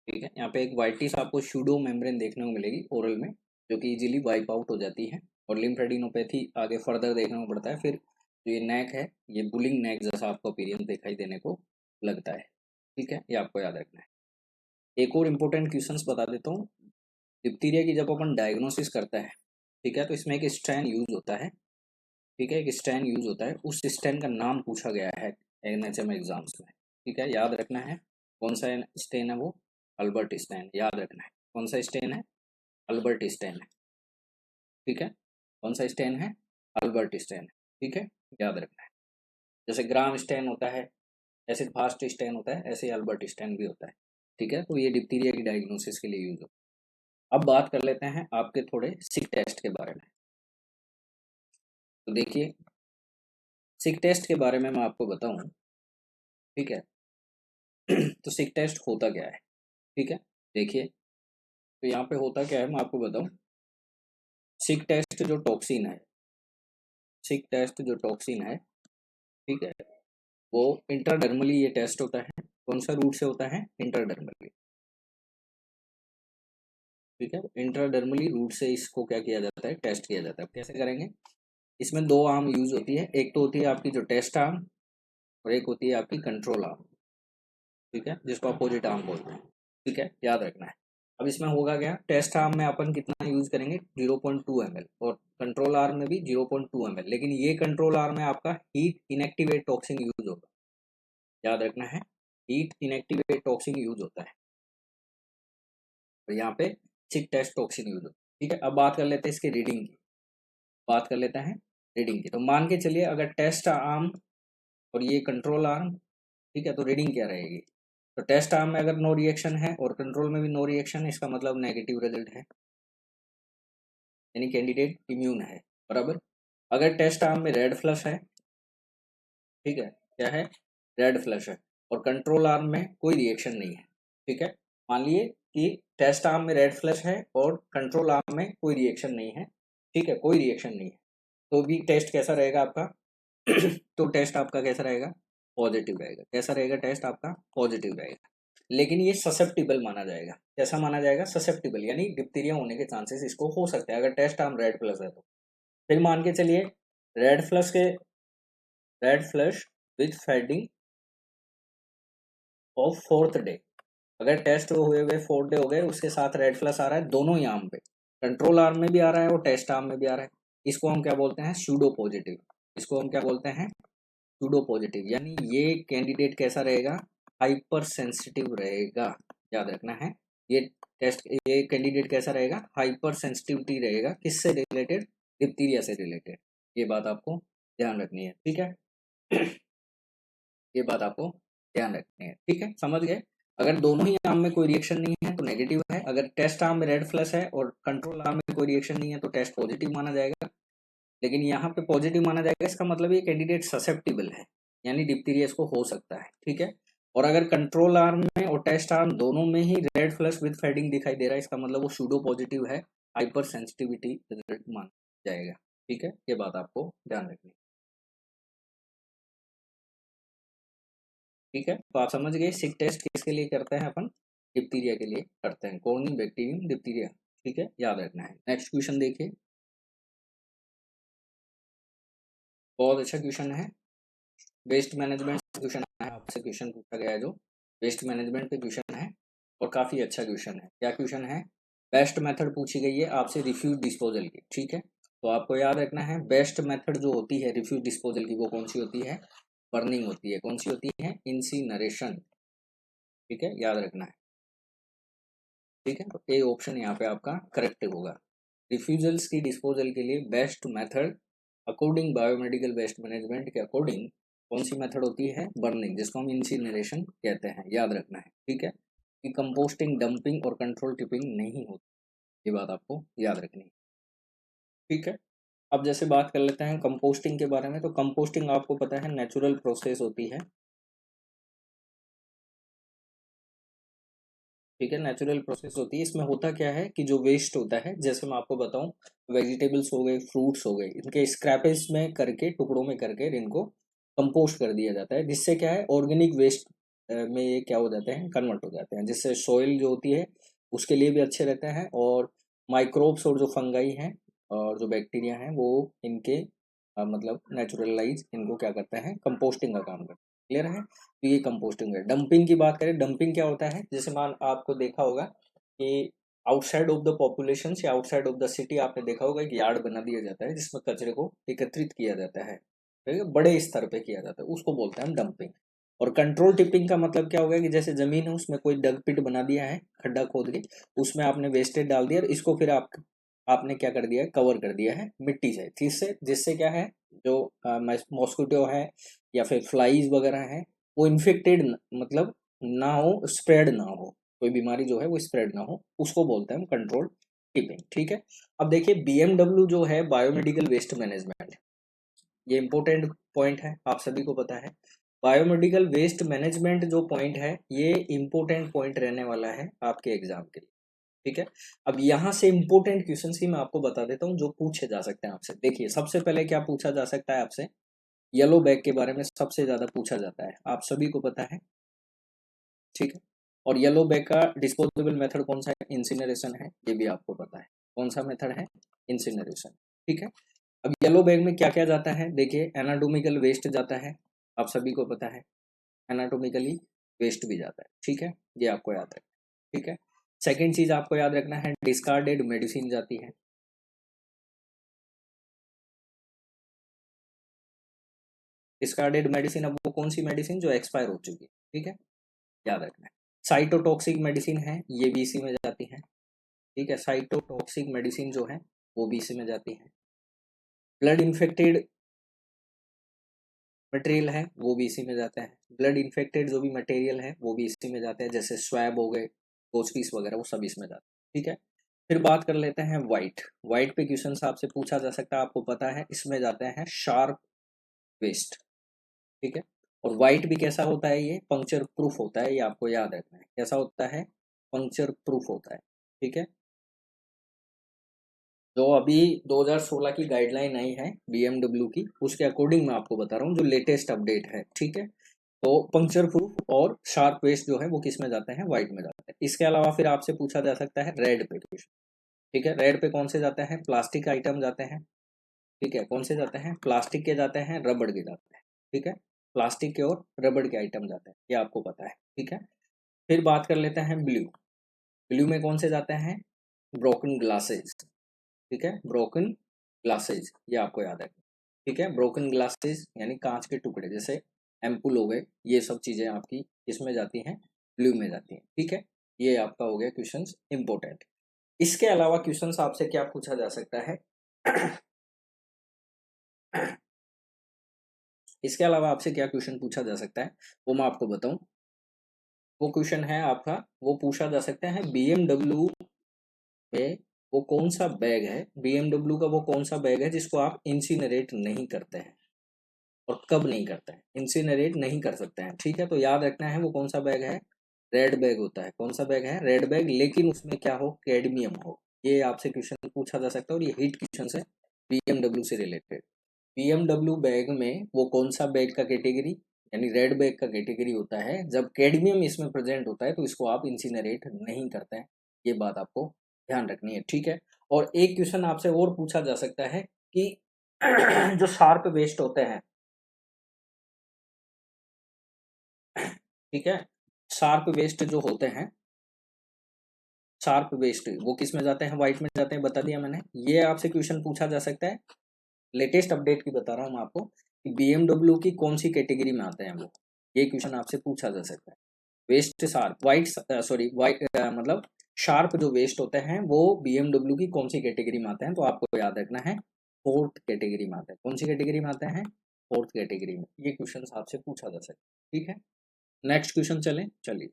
ठीक है। यहाँ पे एक वाइटिस आपको शूडो मेम्ब्रेन देखने को मिलेगी ओरल में, जो कि इजीली वाइप आउट हो जाती है। और लिम्फ एडिनोपैथी आगे फर्दर देखने को पड़ता है। फिर जो ये नेक है, ये बुलिंग नेक जैसा आपको अपीयरेंस दिखाई देने को लगता है, ठीक है, ये आपको याद रखना है। एक और इम्पोर्टेंट क्वेश्चंस बता देता हूँ। डिप्थीरिया की जब अपन डायग्नोसिस करता है, ठीक है, तो इसमें एक स्ट्रेन यूज होता है, ठीक है, एक स्ट्रेन यूज होता है। उस स्ट्रेन का नाम पूछा गया है NHM एग्जाम्स में, ठीक है, याद रखना है। कौन सा स्ट्रेन है वो, अल्बर्ट स्ट्रेन, याद रखना है। कौन सा स्ट्रेन है, अल्बर्ट स्ट्रेन है, ठीक है, कौन सा स्ट्रेन है, अल्बर्ट स्ट्रेन है, ठीक है, याद रखना है। जैसे ग्राम स्ट्रेन होता है, एसिड फास्ट स्ट्रेन होता है, ऐसे अल्बर्ट स्ट्रेन भी होता है, ठीक है। तो ये डिप्थीरिया की डायग्नोसिस के लिए यूज होता है। अब बात कर लेते हैं आपके थोड़े सिक टेस्ट के बारे में। तो देखिए सिक टेस्ट के बारे में मैं आपको बताऊं, ठीक है। तो सिक टेस्ट होता क्या है, ठीक है, देखिए। तो यहाँ पे होता क्या है मैं आपको बताऊं। सिक टेस्ट जो टॉक्सिन है, सिक टेस्ट जो टॉक्सिन है, ठीक है, वो इंट्राडर्मली ये टेस्ट होता है। कौन सा रूट से होता है, इंट्राडर्मली, ठीक है, इंट्राडर्मली रूट से इसको क्या किया जाता है, टेस्ट किया जाता है। कैसे करेंगे, इसमें दो आर्म यूज होती है। एक तो होती है आपकी जो टेस्ट आर्म, और एक होती है आपकी कंट्रोल आर्म, ठीक है, जिसको अपोजिट आर्म बोलते हैं, ठीक है, याद रखना है। अब इसमें होगा क्या, टेस्ट आर्म में अपन कितना यूज करेंगे, 0.2 ml, और कंट्रोल आर्म में भी 0.2 ml। लेकिन ये कंट्रोल आर्म में आपका हीट इनएक्टिवेट टॉक्सिन यूज होगा, याद रखना है, हीट इनएक्टिवेट टॉक्सिन यूज होता है। और यहाँ पे सिक टेस्ट टॉक्सिन यूज होता है, ठीक है। अब बात कर लेते हैं इसकी रीडिंग की, बात कर लेते हैं रीडिंग की। तो मान के चलिए अगर टेस्ट आर्म और ये कंट्रोल आर्म, ठीक है, तो रीडिंग क्या रहेगी। तो टेस्ट आर्म में अगर नो रिएक्शन है और कंट्रोल में भी नो रिएक्शन है, इसका मतलब नेगेटिव रिजल्ट है, यानी कैंडिडेट इम्यून है, बराबर। अगर टेस्ट आर्म में रेड फ्लश है, ठीक है, क्या है, रेड फ्लश है, और कंट्रोल आर्म में कोई रिएक्शन नहीं है, ठीक है। मान लिए कि टेस्ट आर्म में रेड फ्लश है और कंट्रोल आर्म में कोई रिएक्शन नहीं है, ठीक है, कोई रिएक्शन नहीं है, तो भी टेस्ट कैसा रहेगा आपका। तो टेस्ट आपका कैसा रहेगा, पॉजिटिव रहेगा। कैसा रहेगा, टेस्ट आपका पॉजिटिव रहेगा। लेकिन ये ससेप्टिबल माना जाएगा। कैसा माना जाएगा, ससेप्टिबल, यानी डिप्थीरिया होने के चांसेस इसको हो सकते हैं अगर टेस्ट आर्म रेड प्लस है तो। फिर मान के चलिए रेड फ्लश के, red flush with fading of 4th day, अगर टेस्ट हुए हुए 4th डे हो गए, उसके साथ रेड फ्लश आ रहा है दोनों ही आर्म पे, कंट्रोल आर्म में भी आ रहा है और टेस्ट आर्म में भी आ रहा है, इसको हम क्या बोलते हैं, सूडो पॉजिटिव। इसको हम क्या बोलते हैं, सूडो पॉजिटिव, यानी ये कैंडिडेट कैसा रहेगा, हाइपर सेंसिटिव रहेगा, याद रखना है। ये टेस्ट, ये कैंडिडेट कैसा रहेगा, हाइपर सेंसिटिविटी रहेगा, किससे रिलेटेड, डिप्थीरिया से रिलेटेड। ये बात आपको ध्यान रखनी है, ठीक है। ये बात आपको ध्यान रखनी है, ठीक है, समझ गए। अगर दोनों ही आर्म में कोई रिएक्शन नहीं है तो नेगेटिव है, अगर टेस्ट आर्म में रेड फ्लैश है और कंट्रोल आर्म में कोई रिएक्शन नहीं है तो टेस्ट पॉजिटिव माना जाएगा। लेकिन यहाँ पे पॉजिटिव माना जाएगा, इसका मतलब ये कैंडिडेट ससेप्टिबल है, यानी डिप्थीरिया इसको हो सकता है, ठीक है। और अगर कंट्रोल आर्म में और टेस्ट आर्म दोनों में ही रेड फ्लैश विद फेडिंग दिखाई दे रहा है, इसका मतलब वो सूडो पॉजिटिव है, हाइपर सेंसिटिविटी रिजल्ट माना जाएगा, ठीक है। ये बात आपको ध्यान रखनी, ठीक है। तो आप समझ गए सिक टेस्ट किसके लिए करते हैं अपन, डिप्थीरिया के लिए करते हैं, कॉर्नी बैक्टीरियम डिप्थीरिया, ठीक है, याद रखना है। नेक्स्ट क्वेश्चन देखिए, बहुत अच्छा क्वेश्चन है, वेस्ट मैनेजमेंट क्वेश्चन है, आपसे क्वेश्चन पूछा गया है जो वेस्ट मैनेजमेंट पे क्वेश्चन है और काफी अच्छा क्वेश्चन है। क्या क्वेश्चन है, बेस्ट मेथड पूछी गई है आपसे रिफ्यूज डिस्पोजल की, ठीक है। तो आपको याद रखना है बेस्ट मेथड जो होती है रिफ्यूज डिस्पोजल की वो कौन सी होती है, बर्निंग होती है, कौन सी होती है, इंसिनरेशन, ठीक है, याद रखना है, ठीक है। तो ए ऑप्शन यहाँ पे आपका करेक्ट होगा। रिफ्यूजल्स की डिस्पोजल के लिए best method according biomedical waste management के अकॉर्डिंग कौन सी मेथड होती है, बर्निंग, जिसको हम इंसिनरेशन कहते हैं, याद रखना है, ठीक है। कि कंपोस्टिंग, डंपिंग और कंट्रोल टिपिंग नहीं होती, ये बात आपको याद रखनी है, ठीक है। अब जैसे बात कर लेते हैं कंपोस्टिंग के बारे में, तो कंपोस्टिंग आपको पता है नेचुरल प्रोसेस होती है, ठीक है, नेचुरल प्रोसेस होती है। इसमें होता क्या है कि जो वेस्ट होता है, जैसे मैं आपको बताऊं, वेजिटेबल्स हो गए, फ्रूट्स हो गए, इनके स्क्रैपेज में करके, टुकड़ों में करके इनको कंपोस्ट कर दिया जाता है, जिससे क्या है ऑर्गेनिक वेस्ट में ये क्या हो जाते हैं, कन्वर्ट हो जाते हैं, जिससे सॉइल जो होती है उसके लिए भी अच्छे रहते हैं, और माइक्रोब्स और जो फंगाई हैं और जो बैक्टीरिया हैं वो इनके मतलब नेचुरलाइज इनको क्या करते हैं, कंपोस्टिंग का काम करते हैं, क्लियर है। तो ये कंपोस्टिंग है। डंपिंग की बात करें, डंपिंग क्या होता है, जैसे मान आपको देखा होगा कि आउटसाइड ऑफ द पॉपुलेशन या आउटसाइड ऑफ द सिटी आपने देखा होगा एक यार्ड बना दिया जाता है जिसमें कचरे को एकत्रित किया जाता है, ठीक है, बड़े स्तर पे किया जाता है, उसको बोलते हैं हम डंपिंग। और कंट्रोल टिपिंग का मतलब क्या होगा कि जैसे जमीन है उसमें कोई डग पिट बना दिया है, खड्डा खोद के उसमें आपने वेस्टेज डाल दिया और इसको फिर आपने क्या कर दिया है, कवर कर दिया है मिट्टी से, जिससे जिससे क्या है, जो मॉस्किटो है या फिर फ्लाइज वगैरह है वो इन्फेक्टेड मतलब ना हो, स्प्रेड ना हो, कोई बीमारी जो है वो स्प्रेड ना हो, उसको बोलते हैं हम कंट्रोल टिपिंग, ठीक है। अब देखिए बीएमडब्ल्यू जो है बायोमेडिकल वेस्ट मैनेजमेंट, ये इंपॉर्टेंट पॉइंट है, आप सभी को पता है। बायोमेडिकल वेस्ट मैनेजमेंट जो पॉइंट है ये इंपॉर्टेंट पॉइंट रहने वाला है आपके एग्जाम के लिए, ठीक है। अब यहाँ से इंपॉर्टेंट क्वेश्चन ही मैं आपको बता देता हूँ जो पूछे जा सकते हैं आपसे। देखिए सबसे पहले क्या पूछा जा सकता है आपसे, येलो बैग के बारे में सबसे ज्यादा पूछा जाता है, आप सभी को पता है, ठीक है। और येलो बैग का डिस्पोजेबल मेथड कौन सा है, इंसिनरेशन है, ये भी आपको पता है, कौन सा मेथड है, इंसिनरेशन, ठीक है। अब येलो बैग में क्या क्या जाता है, देखिए एनाटोमिकल वेस्ट जाता है, आप सभी को पता है, एनाटोमिकली वेस्ट भी जाता है, ठीक है, ये आपको याद रखना है, ठीक है। सेकेंड चीज आपको याद रखना है, डिस्कार्डेड मेडिसिन जाती है, डिस्कार्डेड मेडिसिन, अब वो कौन सी मेडिसिन जो एक्सपायर हो चुकी है, ठीक है, याद रखना है। साइटोटॉक्सिक मेडिसिन है, ये भी इसी में जाती है, ठीक है, साइटोटॉक्सिक मेडिसिन जो है वो भी इसी में जाती है। ब्लड इन्फेक्टेड मटेरियल है वो भी इसी में जाता है, ब्लड इन्फेक्टेड जो भी मटेरियल है वो भी इसी में जाते हैं, जैसे स्वैब हो गए, गोचपीस वगैरह, वो सब इसमें जाते हैं, ठीक है। फिर बात कर लेते हैं वाइट, वाइट पे क्वेश्चन आपसे पूछा जा सकता है, आपको पता है इसमें जाते हैं शार्प वेस्ट, ठीक है। और वाइट भी कैसा होता है, ये पंक्चर प्रूफ होता है, ये आपको याद रखना है, कैसा होता है, पंक्चर प्रूफ होता है, ठीक है। जो अभी 2016 की गाइडलाइन आई है बीएमडब्ल्यू की, उसके अकॉर्डिंग मैं आपको बता रहा हूँ जो लेटेस्ट अपडेट है, ठीक है। तो पंक्चर प्रूफ और शार्प वेस्ट जो है वो किस में जाते हैं, व्हाइट में जाते हैं। इसके अलावा फिर आपसे पूछा जा सकता है रेड पे क्वेश्चन, ठीक है, रेड पे कौन से जाते हैं, प्लास्टिक आइटम जाते हैं, ठीक है, कौन से जाते हैं, प्लास्टिक के जाते हैं, रबड़ के जाते हैं, ठीक है, प्लास्टिक के और रबड़ के आइटम जाते हैं, ये आपको पता है, ठीक है। फिर बात कर लेते हैं ब्लू, ब्लू में कौन से जाते हैं, ब्रोकन ग्लासेज, ठीक है, ब्रोकन ग्लासेज, ये आपको याद है, ठीक है, ब्रोकन ग्लासेज यानी कांच के टुकड़े, जैसे एम्पुल हो गए, ये सब चीजें आपकी इसमें जाती हैं, ब्लू में जाती हैं, ठीक है। ये आपका हो गया क्वेश्चंस इंपॉर्टेंट। इसके अलावा क्वेश्चंस आपसे क्या पूछा जा सकता है इसके अलावा आपसे क्या क्वेश्चन पूछा जा सकता है वो मैं आपको बताऊं। वो क्वेश्चन है आपका, वो पूछा जा सकता है BMW पे वो कौन सा बैग है, BMW का वो कौन सा बैग है जिसको आप इंसिनरेट नहीं करते हैं और कब नहीं करते हैं, इंसिनरेट नहीं कर सकते हैं। ठीक है, तो याद रखना है वो कौन सा बैग है, रेड बैग होता है। कौन सा बैग है, रेड बैग, लेकिन उसमें क्या हो, कैडमियम हो। ये आपसे क्वेश्चन पूछा जा सकता है और ये हिट क्वेश्चन है BMW से रिलेटेड। BMW बैग में वो कौन सा बैग का कैटेगरी, यानी रेड बैग का कैटेगरी होता है, जब कैडमियम इसमें प्रेजेंट होता है तो इसको आप इंसिनरेट नहीं करते हैं। ये बात आपको ध्यान रखनी है। ठीक है, और एक क्वेश्चन आपसे और पूछा जा सकता है कि जो शार्प वेस्ट होते हैं, ठीक है, शार्प वेस्ट जो होते हैं, शार्प वेस्ट वो किस में जाते हैं, व्हाइट में जाते हैं, बता दिया मैंने। ये आपसे क्वेश्चन पूछा जा सकता है, लेटेस्ट अपडेट की बता रहा हूँ मैं आपको कि BMW की कौन सी कैटेगरी में आते हैं वो, ये क्वेश्चन आपसे पूछा जा सकता है। Waste sharp white, sorry white, मतलब शार्प जो वेस्ट होते हैं वो BMW की कौन सी कैटेगरी में आते हैं, तो आपको याद रखना है फोर्थ कैटेगरी में आते हैं। कौन सी कैटेगरी में आते हैं, फोर्थ कैटेगरी में। ये क्वेश्चन आपसे पूछा जा सकता है। ठीक है, नेक्स्ट क्वेश्चन चलें, चलिए।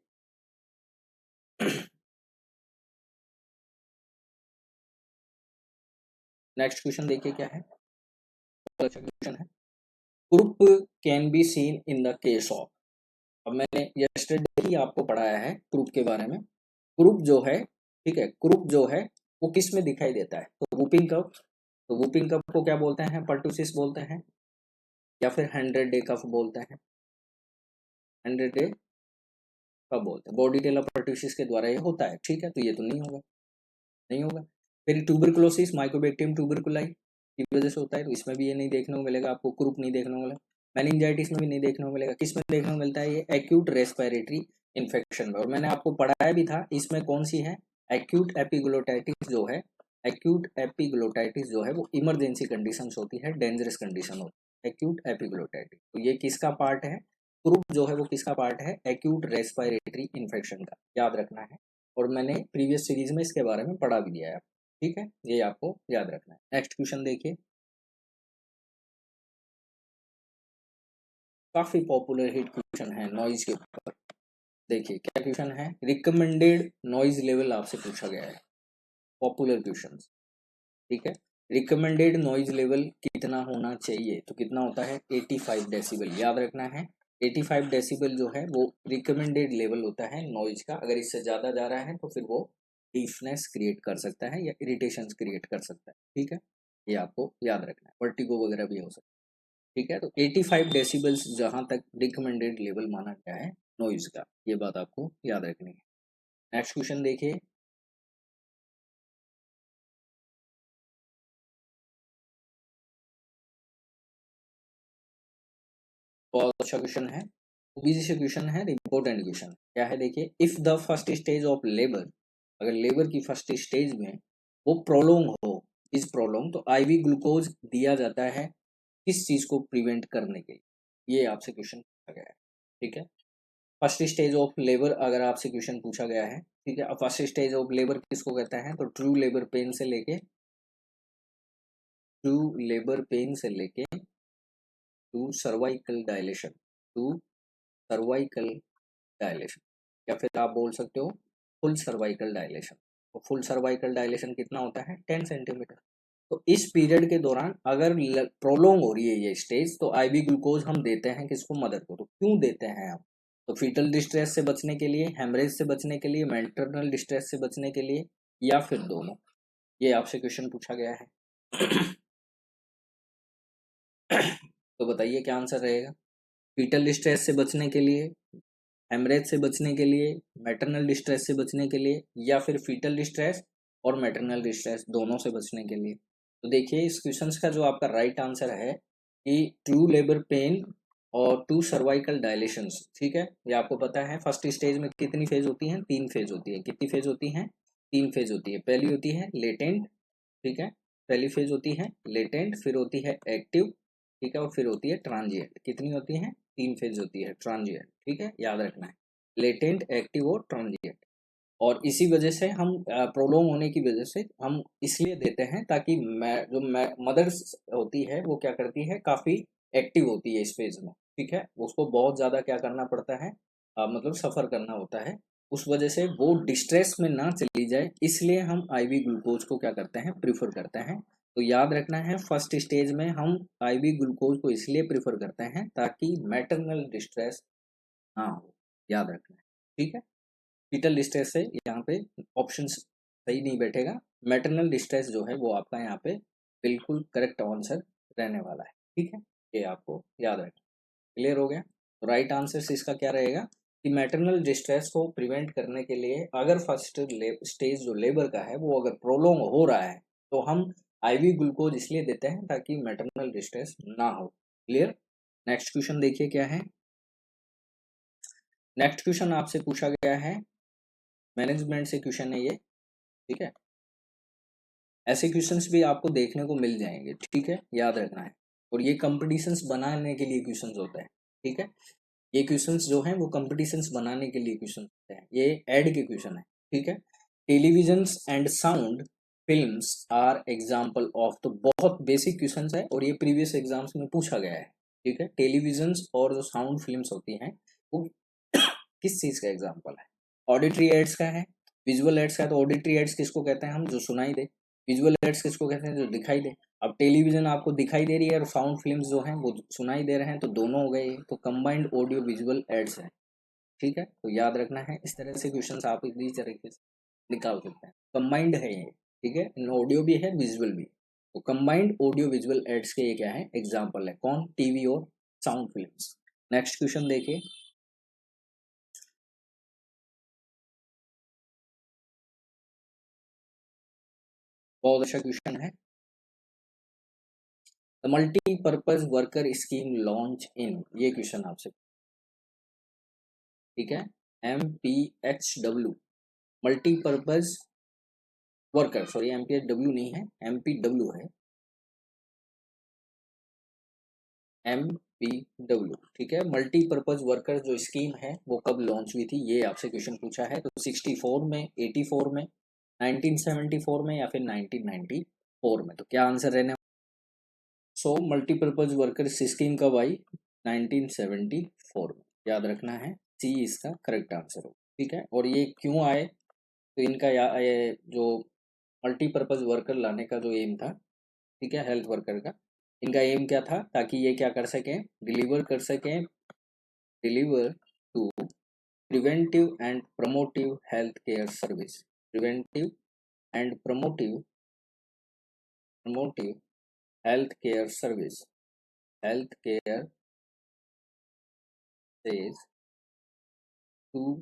नेक्स्ट क्वेश्चन देखिए क्या है, अच्छा क्वेश्चन है। Group can be seen in the case of, अब मैंने यस्टरडे ही आपको पढ़ाया है ग्रुप के बारे में। ग्रुप जो है, ठीक है, ग्रुप जो है वो किस में दिखाई देता है, तो वूपिंग कफ। तो वूपिंग कफ को क्या बोलते हैं, पर्टुसिस बोलते हैं, या फिर 100 डे कफ बोलते हैं, 100 डे कफ बोलते हैं। बॉडी टेलर पर्टुसिस के द्वारा ये होता है। ठीक है, तो ये तो नहीं होगा, नहीं होगा। फिर ट्यूबरकुलोसिस, माइकोबैक्टीरियम ट्यूबरकुलाई की वजह से होता है, तो इसमें भी ये नहीं देखने को मिलेगा आपको, ग्रुप नहीं देखने को मिलेगा। मेनिंजाइटिस में भी नहीं देखने को मिलेगा। किस में देखने को मिलता है, ये एक्यूट रेस्पिरेटरी इन्फेक्शन में। और मैंने आपको पढ़ाया भी था, इसमें कौन सी है, एक्यूट एपिग्लोटाइटिस जो है, एक्यूट एपिग्लोटाइटिस जो है वो इमरजेंसी कंडीशन होती है, डेंजरस कंडीशन होती है एक्यूट एपिग्लोटाइटिस। तो ये किसका पार्ट है, ग्रुप जो है वो किसका पार्ट है, एक्यूट रेस्पिरेटरी इन्फेक्शन का, याद रखना है। और मैंने प्रीवियस सीरीज में इसके बारे में पढ़ा भी दिया है। ठीक है, ये आपको याद रखना है। नेक्स्ट क्वेश्चन देखिए, काफी पॉपुलर हिट क्वेश्चन है नॉइज के ऊपर। देखिए क्या क्वेश्चन है, रिकमेंडेड नॉइज लेवल आपसे पूछा गया है, पॉपुलर क्वेश्चन। ठीक है, रिकमेंडेड नॉइज लेवल कितना होना चाहिए, तो कितना होता है 85 डेसिबल, याद रखना है। 85 डेसिबल जो है वो रिकमेंडेड लेवल होता है नॉइज का। अगर इससे ज्यादा जा रहा है तो फिर वो डीफनेस क्रिएट कर सकता है या इरिटेशन क्रिएट कर सकता है। ठीक है, ये आपको याद रखना है, वर्टिगो वगैरह भी हो सकता है। ठीक है, तो 85 डेसिबल्स जहां तक रिकमेंडेड लेवल माना गया है नॉइज का, ये बात आपको याद रखनी है। नेक्स्ट क्वेश्चन देखिए, बहुत अच्छा क्वेश्चन है, इजी से क्वेश्चन है, इंपॉर्टेंट क्वेश्चन क्या है, देखिए। If the first stage of labour, अगर लेबर की फर्स्ट स्टेज में वो प्रोलोंग हो, इज प्रोलोंग, तो आईवी ग्लूकोज दिया जाता है किस चीज को प्रिवेंट करने के लिए, ये आपसे क्वेश्चन पूछा गया है। ठीक है, फर्स्ट स्टेज ऑफ लेबर अगर आपसे क्वेश्चन पूछा गया है, ठीक है। अब फर्स्ट स्टेज ऑफ लेबर किसको कहता है, तो ट्रू लेबर पेन से लेके, ट्रू लेबर पेन से लेके to cervical dilation, to cervical dilation, या फिर आप बोल सकते हो फुल सर्वाइकल डायलेशन। तो फुल सर्वाइकल डायलेशन कितना होता है, 10 सेंटीमीटर। तो इस पीरियड के दौरान अगर प्रोलोंग हो रही है ये स्टेज, तो आईवी ग्लूकोज हम देते हैं किसको, मदर को। तो क्यों देते हैं हम, तो फीटल डिस्ट्रेस से बचने के लिए, हेमरेज से बचने के लिए, मैटरनल डिस्ट्रेस से बचने के लिए, या फिर दोनों, ये आपसे क्वेश्चन पूछा गया है। तो बताइए क्या आंसर रहेगा, फीटल डिस्ट्रेस से बचने के लिए, हेमरेज से बचने के लिए, मैटरनल डिस्ट्रेस से बचने के लिए, या फिर फीटल डिस्ट्रेस और मैटरनल डिस्ट्रेस दोनों से बचने के लिए। तो देखिए इस क्वेश्चन का जो आपका राइट आंसर है कि ट्रू लेबर पेन और टू सर्वाइकल डायलेशंस। ठीक है, ये आपको पता है फर्स्ट स्टेज में कितनी फेज होती है, 3 फेज होती है। कितनी फेज होती है, 3 फेज होती है। पहली होती है लेटेंट, ठीक है, पहली फेज होती है लेटेंट, फिर होती है एक्टिव, ठीक है, और फिर होती है ट्रांजिएंट। कितनी होती है, 3 फेज होती है ट्रांजिएंट। ठीक है, याद रखना है, लेटेंट, एक्टिव और ट्रांजिएंट। और इसी वजह से हम प्रोलोंग होने की वजह से हम इसलिए देते हैं ताकि जो मदर होती है वो क्या करती है, काफ़ी एक्टिव होती है इस फेज में, ठीक है, उसको बहुत ज़्यादा क्या करना पड़ता है, मतलब सफ़र करना होता है, उस वजह से वो डिस्ट्रेस में ना चली जाए, इसलिए हम आईवी ग्लूकोज को क्या करते हैं, प्रीफर करते हैं। तो याद रखना है, फर्स्ट स्टेज में हम आईवी ग्लूकोज को इसलिए प्रीफर करते हैं ताकि मैटरनल डिस्ट्रेस ना हो, याद रखना है, ठीक है। फीटल डिस्ट्रेस से यहाँ पे ऑप्शन सही नहीं बैठेगा, मैटरनल डिस्ट्रेस जो है वो आपका यहाँ पे बिल्कुल करेक्ट आंसर रहने वाला है, ठीक है, ये आपको याद रखना। क्लियर हो गया? तो राइट आंसर इसका क्या रहेगा कि मैटरनल डिस्ट्रेस को प्रिवेंट करने के लिए अगर फर्स्ट स्टेज जो लेबर का है वो अगर प्रोलोंग हो रहा है तो हम आईवी ग्लूकोज इसलिए देते हैं ताकि मैटरनल डिस्ट्रेस ना हो। क्लियर? नेक्स्ट क्वेश्चन देखिए क्या है। नेक्स्ट क्वेश्चन आपसे पूछा गया है, मैनेजमेंट से क्वेश्चन है ये, ठीक है। ऐसे क्वेश्चंस भी आपको देखने को मिल जाएंगे, ठीक है, याद रखना है। और ये कंपटीशंस बनाने के लिए क्वेश्चंस होते हैं, ठीक है। ये क्वेश्चंस जो हैं वो कंपटीशंस बनाने के लिए क्वेश्चन होते हैं, ये ऐड के क्वेश्चन है, ठीक है। Televisions and sound films are example of, तो बहुत बेसिक क्वेश्चन है और ये प्रीवियस एग्जाम्स में पूछा गया है, ठीक है। टेलीविजन्स और जो साउंड फिल्म्स होती हैं वो किस चीज का एग्जाम्पल है? ऑडिटरी एड्स का है, विजुअल एड्स का है। तो ऑडिटरी एड्स किसको कहते हैं हम? जो सुनाई दे। विजुअल एड्स किसको कहते हैं? जो दिखाई दे। अब टेलीविजन आपको दिखाई दे रही है और साउंड फिल्म्स जो हैं वो सुनाई दे रहे हैं, तो दोनों हो गए, तो कंबाइंड ऑडियो विजुअल एड्स है, ठीक है। तो याद रखना है, इस तरह से क्वेश्चन आप इस तरीके से निकाल सकते हैं, कंबाइंड है ये, ठीक है, इन ऑडियो भी है विजुअल भी। तो कंबाइंड ऑडियो विजुअल एड्स के ये क्या है? एग्जाम्पल है। कौन? टीवी और साउंड फिल्म्स। नेक्स्ट क्वेश्चन देखिए। बहुत अच्छा क्वेश्चन है। The multipurpose worker scheme launch in, ये क्वेश्चन आपसे, ठीक है, MPHW, multipurpose worker, sorry MPHW नहीं है, MPW है, MPW, ठीक है। मल्टीपर्पज वर्कर जो स्कीम है वो कब लॉन्च हुई थी, ये आपसे क्वेश्चन पूछा है। तो 64 में, 84 में, 1974 में या फिर 1994 में? तो क्या आंसर रहने? सो मल्टीपर्पज वर्कर स्कीम कब आई? 1974 में, याद रखना है, सी इसका करेक्ट आंसर हो, ठीक है। और ये क्यों आए? तो इनका ये जो मल्टीपर्पज वर्कर लाने का जो एम था, ठीक है, हेल्थ वर्कर का, इनका एम क्या था? ताकि ये क्या कर सकें, डिलीवर कर सकें, deliver to preventive and promotive health care service, preventive and promotive health care service, health care says to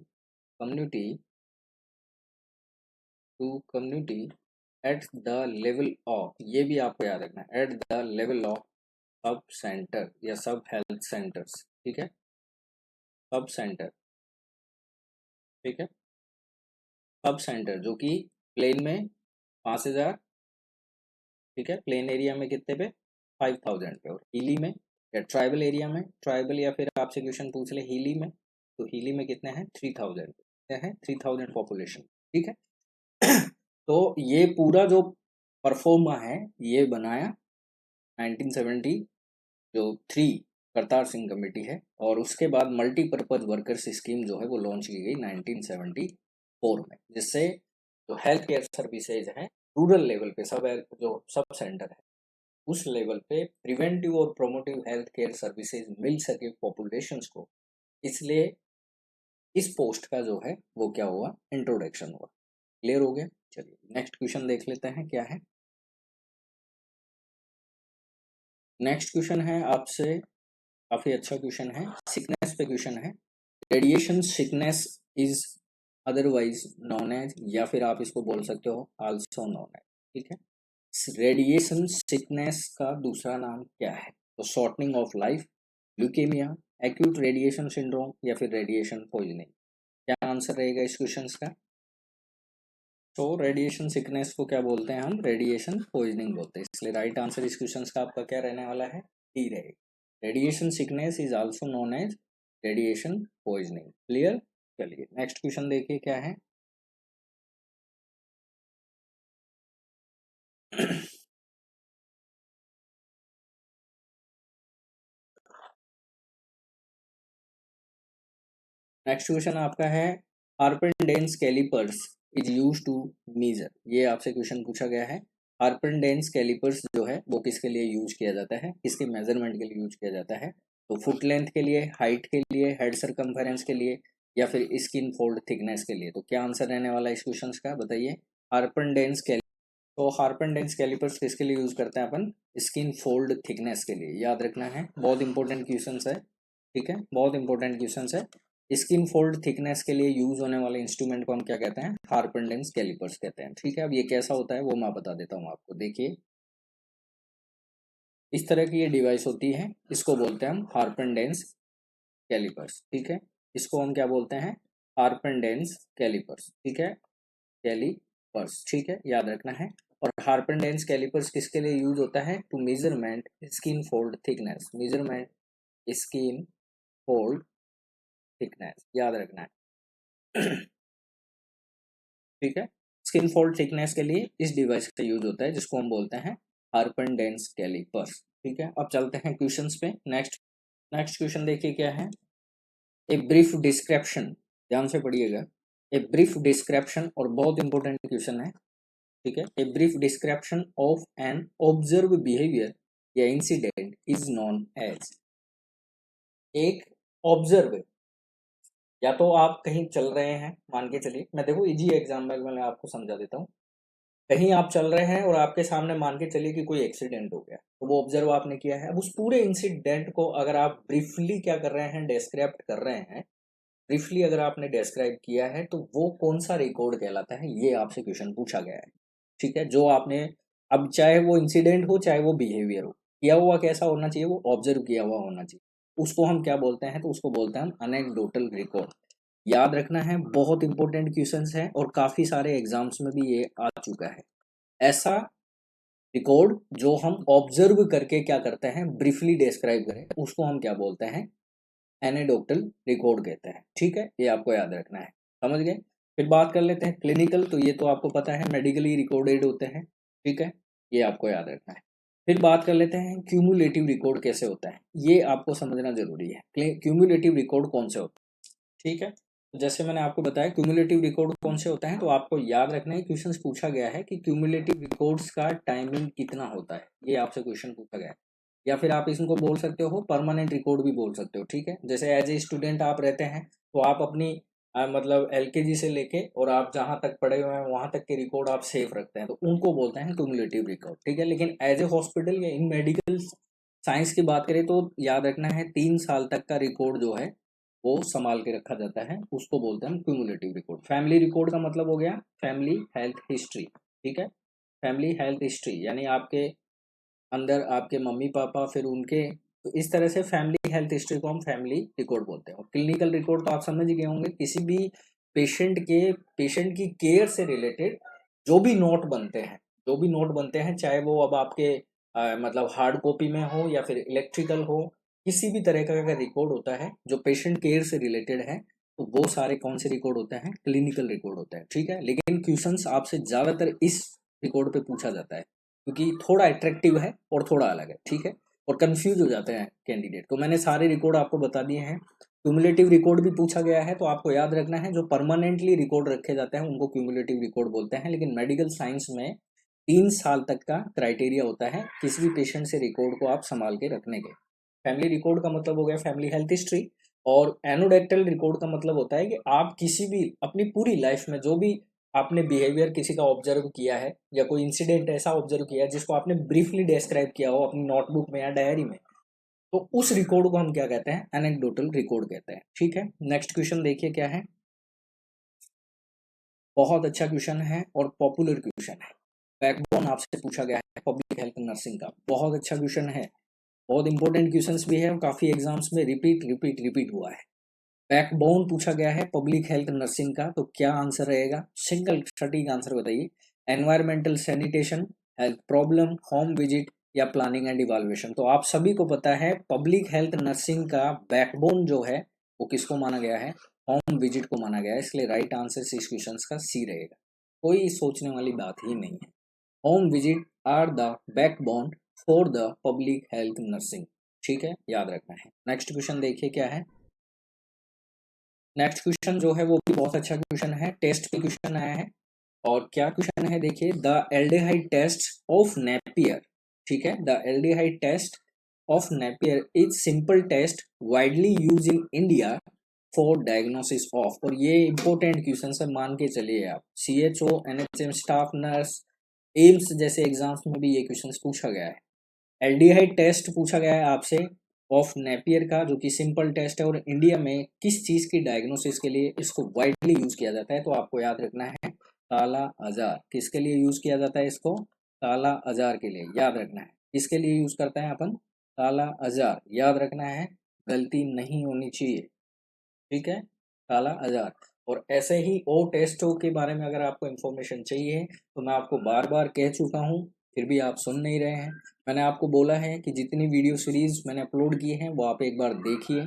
community, to community at the level of, ये भी आपको याद रखना है, at the level of sub centre या sub health centres, ठीक है, sub centre, ठीक है, सब सेंटर जो कि प्लेन में 5,000, ठीक है, प्लेन एरिया में कितने पे? 5,000 पे, और हिली में या ट्राइबल एरिया में, ट्राइबल या फिर आपसे क्वेश्चन पूछ ले हिली में, तो हिली में कितने हैं? 3,000, क्या है? 3,000 पॉपुलेशन, ठीक है। तो ये पूरा जो परफॉर्मा है ये बनाया 1970 जो 3 करतार सिंह कमेटी है, और उसके बाद मल्टीपर्पज वर्कर्स स्कीम जो है वो लॉन्च की गई 1974 में, जिससे जो हेल्थ केयर सर्विसेज हैं रूरल लेवल पे, सब जो सब सेंटर है उस लेवल पे प्रिवेंटिव और प्रोमोटिव हेल्थ केयर सर्विसेज मिल सके पॉपुलेशंस को, इसलिए इस पोस्ट का जो है वो क्या हुआ? इंट्रोडक्शन हुआ। क्लियर हो गया? चलिए नेक्स्ट क्वेश्चन देख लेते हैं क्या है। नेक्स्ट क्वेश्चन है आपसे, काफी अच्छा क्वेश्चन है, सिकनेस पे क्वेश्चन है। Radiation sickness is otherwise known as, या फिर आप इसको बोल सकते हो आल्सो नोन एज, ठीक है। रेडिएशन सिकनेस का दूसरा नाम क्या है? तो shortening of life, leukaemia, acute radiation syndrome, या फिर रेडिएशन पॉइजनिंग? क्या आंसर रहेगा इस क्वेश्चन का? तो रेडिएशन सिकनेस को क्या बोलते हैं हम? रेडिएशन पॉइजनिंग बोलते हैं, इसलिए राइट आंसर इस क्वेश्चन का आपका क्या रहने वाला है? डी रहेगा। Radiation sickness is also known as radiation poisoning. Clear? चलिए नेक्स्ट क्वेश्चन देखिए क्या है। नेक्स्ट क्वेश्चन आपका है Harpenden's callipers is use to measure. ये आपसे क्वेश्चन पूछा गया है। हार्पेंडेंस कैलिपर्स जो है वो किसके लिए यूज किया जाता है, किसके मेजरमेंट के लिए यूज किया जाता है? तो फुट लेंथ के लिए, हाइट के लिए, हेड सर्कम्फेरेंस के लिए, या फिर स्किन फोल्ड थिकनेस के लिए? तो क्या आंसर रहने वाला है इस क्वेश्चन का, बताइए। हार्पेंडेंस कैलिपर्स, तो हार्पेंडेंस कैलिपर्स किसके लिए यूज करते हैं अपन? स्किन फोल्ड थिकनेस के लिए, याद रखना है, बहुत इंपॉर्टेंट क्वेश्चन है। ठीक है, बहुत इंपॉर्टेंट क्वेश्चन है। स्किन फोल्ड थिकनेस के लिए यूज होने वाले इंस्ट्रूमेंट को हम क्या कहते हैं? हार्पेंडेंस कैलिपर्स कहते हैं। ठीक है, अब ये कैसा होता है वो मैं बता देता हूँ आपको। देखिए, इस तरह की ये डिवाइस होती है, इसको बोलते हैं हम हार्पेंडेंस कैलिपर्स। ठीक है, इसको हम क्या बोलते हैं? हार्पेंडेंस कैलिपर्स। ठीक है, कैलिपर्स, ठीक है, याद रखना है। और हार्पेंडेंस कैलिपर्स किसके लिए यूज होता है? To measurement skin fold thickness, measurement skin fold thickness, याद रखना है। ठीक है, स्किन फोल्ड थिकनेस के लिए इस डिवाइस का यूज होता है, जिसको हम बोलते हैं हार्पेंडेंस कैलिपर्स। ठीक है, अब चलते हैं क्वेश्चंस पे। नेक्स्ट नेक्स्ट क्वेश्चन देखिए क्या है। ए ब्रीफ डिस्क्रिप्शन, ध्यान से पढ़िएगा। ए ब्रीफ डिस्क्रिप्शन, और बहुत इंपॉर्टेंट क्वेश्चन है। ठीक है, a brief description of an observe behaviour या इंसिडेंट इज नोन एज। एक ऑब्जर्व, या तो आप कहीं चल रहे हैं, मान के चलिए, मैं देखो इजी एग्जाम्पल में आपको समझा देता हूँ। कहीं आप चल रहे हैं और आपके सामने मान के चलिए कि कोई एक्सीडेंट हो गया, तो वो ऑब्जर्व आपने किया है। अब उस पूरे इंसिडेंट को अगर आप ब्रीफली क्या कर रहे हैं, डिस्क्राइब कर रहे हैं, ब्रीफली अगर आपने डिस्क्राइब किया है, तो वो कौन सा रिकॉर्ड कहलाता है, ये आपसे क्वेश्चन पूछा गया है। ठीक है, जो आपने, अब चाहे वो इंसिडेंट हो चाहे वो बिहेवियर हो, किया हुआ कैसा होना चाहिए, वो ऑब्जर्व किया हुआ होना चाहिए। उसको हम क्या बोलते हैं? तो उसको बोलते हैं हम अनेक्डोटल रिकॉर्ड। याद रखना है, बहुत इंपॉर्टेंट क्वेश्चंस है और काफी सारे एग्जाम्स में भी ये आ चुका है। ऐसा रिकॉर्ड जो हम ऑब्जर्व करके क्या करते हैं, ब्रीफली डिस्क्राइब करें, उसको हम क्या बोलते हैं? एनेडोक्टल रिकॉर्ड कहते हैं। ठीक है, ये आपको याद रखना है, समझ गए। फिर बात कर लेते हैं क्लिनिकल, तो ये तो आपको पता है, मेडिकली रिकॉर्डेड होते हैं। ठीक है, ये आपको याद रखना है। फिर बात कर लेते हैं क्यूमुलेटिव रिकॉर्ड कैसे होता है, ये आपको समझना जरूरी है। क्यूमुलेटिव रिकॉर्ड कौन से होता है? ठीक है, तो जैसे मैंने आपको बताया क्यूमुलेटिव रिकॉर्ड कौन से होता है, तो आपको याद रखना है, क्वेश्चन पूछा गया है कि क्यूमुलेटिव रिकॉर्ड्स का टाइमिंग कितना होता है, ये आपसे क्वेश्चन पूछा गया है। या फिर आप इसको बोल सकते हो परमानेंट रिकॉर्ड भी बोल सकते हो। ठीक है, जैसे एज ए स्टूडेंट आप रहते हैं, तो आप अपनी मतलब एलकेजी से लेके और आप जहाँ तक पढ़े हुए हैं वहां तक के रिकॉर्ड आप सेव रखते हैं, तो उनको बोलते हैं क्यूमुलेटिव रिकॉर्ड। ठीक है, लेकिन एज ए हॉस्पिटल या इन मेडिकल साइंस की बात करें, तो याद रखना है 3 साल तक का रिकॉर्ड जो है वो संभाल के रखा जाता है, उसको बोलते हैं क्यूमुलेटिव रिकॉर्ड। फैमिली रिकॉर्ड का मतलब हो गया फैमिली हेल्थ हिस्ट्री। ठीक है, फैमिली हेल्थ हिस्ट्री यानी आपके अंदर आपके मम्मी पापा, फिर उनके, तो इस तरह से फैमिली हेल्थ हिस्ट्री को हम फैमिली रिकॉर्ड बोलते हैं। और क्लिनिकल रिकॉर्ड तो आप समझ गए होंगे, किसी भी पेशेंट की केयर से रिलेटेड जो भी नोट बनते हैं, जो भी नोट बनते हैं, चाहे वो अब आपके मतलब हार्ड कॉपी में हो या फिर इलेक्ट्रिकल हो, किसी भी तरह का अगर रिकॉर्ड होता है जो पेशेंट केयर से रिलेटेड है, तो वो सारे कौन से रिकॉर्ड होते हैं? क्लिनिकल रिकॉर्ड होता है। ठीक है, लेकिन क्वेश्चंस आपसे ज्यादातर इस रिकॉर्ड पे पूछा जाता है, क्योंकि थोड़ा अट्रैक्टिव है और थोड़ा अलग है। ठीक है, और कंफ्यूज हो जाते हैं कैंडिडेट। तो मैंने सारे रिकॉर्ड आपको बता दिए हैं। क्यूमुलेटिव रिकॉर्ड भी पूछा गया है, तो आपको याद रखना है, जो परमानेंटली रिकॉर्ड रखे जाते हैं उनको क्यूमुलेटिव रिकॉर्ड बोलते हैं। लेकिन मेडिकल साइंस में 3 साल तक का क्राइटेरिया होता है किसी भी पेशेंट से रिकॉर्ड को आप संभाल के रखने के। फैमिली रिकॉर्ड का मतलब हो गया फैमिली हेल्थ हिस्ट्री, और एनोडेक्टल रिकॉर्ड का मतलब होता है कि आप किसी भी अपनी पूरी लाइफ में जो भी आपने बिहेवियर किसी का ऑब्जर्व किया है, या कोई इंसिडेंट ऐसा ऑब्जर्व किया है जिसको आपने ब्रीफली डिस्क्राइब किया हो अपनी नोटबुक में या डायरी में, तो उस रिकॉर्ड को हम क्या कहते हैं? एनेक्डोटल रिकॉर्ड कहते हैं। ठीक है, नेक्स्ट क्वेश्चन देखिए क्या है। बहुत अच्छा क्वेश्चन है और पॉपुलर क्वेश्चन है। बैकबोन आपसे पूछा गया है पब्लिक हेल्थ नर्सिंग का, बहुत अच्छा क्वेश्चन है, बहुत इंपॉर्टेंट क्वेश्चंस भी है और काफी एग्जाम्स में रिपीट रिपीट रिपीट हुआ है। बैकबोन पूछा गया है पब्लिक हेल्थ नर्सिंग का, तो क्या आंसर रहेगा? सिंगल सटीक आंसर बताइए। Environmental sanitation, health problem, home visit, या प्लानिंग एंड इवाल्युएशन? तो आप सभी को पता है पब्लिक हेल्थ नर्सिंग का बैकबोन जो है वो किसको माना गया है? होम विजिट को माना गया है। इसलिए राइट आंसर इस क्वेश्चन का सी रहेगा, कोई सोचने वाली बात ही नहीं है। Home visit are the backbone for the public health nursing. ठीक है, याद रखना है। नेक्स्ट क्वेश्चन देखिए क्या है। नेक्स्ट क्वेश्चन जो है वो भी बहुत अच्छा क्वेश्चन है, टेस्ट पे क्वेश्चन आया है। और क्या क्वेश्चन है देखिए, the aldehyde test of Napier, ठीक है, the aldehyde test of Napier is simple test widely use in India for diagnosis of, और ये इंपॉर्टेंट क्वेश्चन है, मान के चलिए आप, CHO, NHM staff nurse, AIIMS जैसे एग्जाम्स में भी ये क्वेश्चन पूछा गया है। एल्डिहाइड टेस्ट पूछा गया है आपसे ऑफ नेपियर का, जो कि सिंपल टेस्ट है, और इंडिया में किस चीज की डायग्नोसिस के लिए इसको वाइडली यूज किया जाता है, तो आपको याद रखना है काला अजार। किसके लिए यूज किया जाता है इसको? काला अजार के लिए, याद रखना है। किसके लिए यूज करते हैं अपन? काला अजार, याद रखना है, गलती नहीं होनी चाहिए, ठीक है, काला अजार। और ऐसे ही और टेस्टों के बारे में अगर आपको इन्फॉर्मेशन चाहिए तो मैं आपको बार बार कह चुका हूँ, फिर भी आप सुन नहीं रहे हैं। मैंने आपको बोला है कि जितनी वीडियो सीरीज मैंने अपलोड की हैं वो आप एक बार देखिए,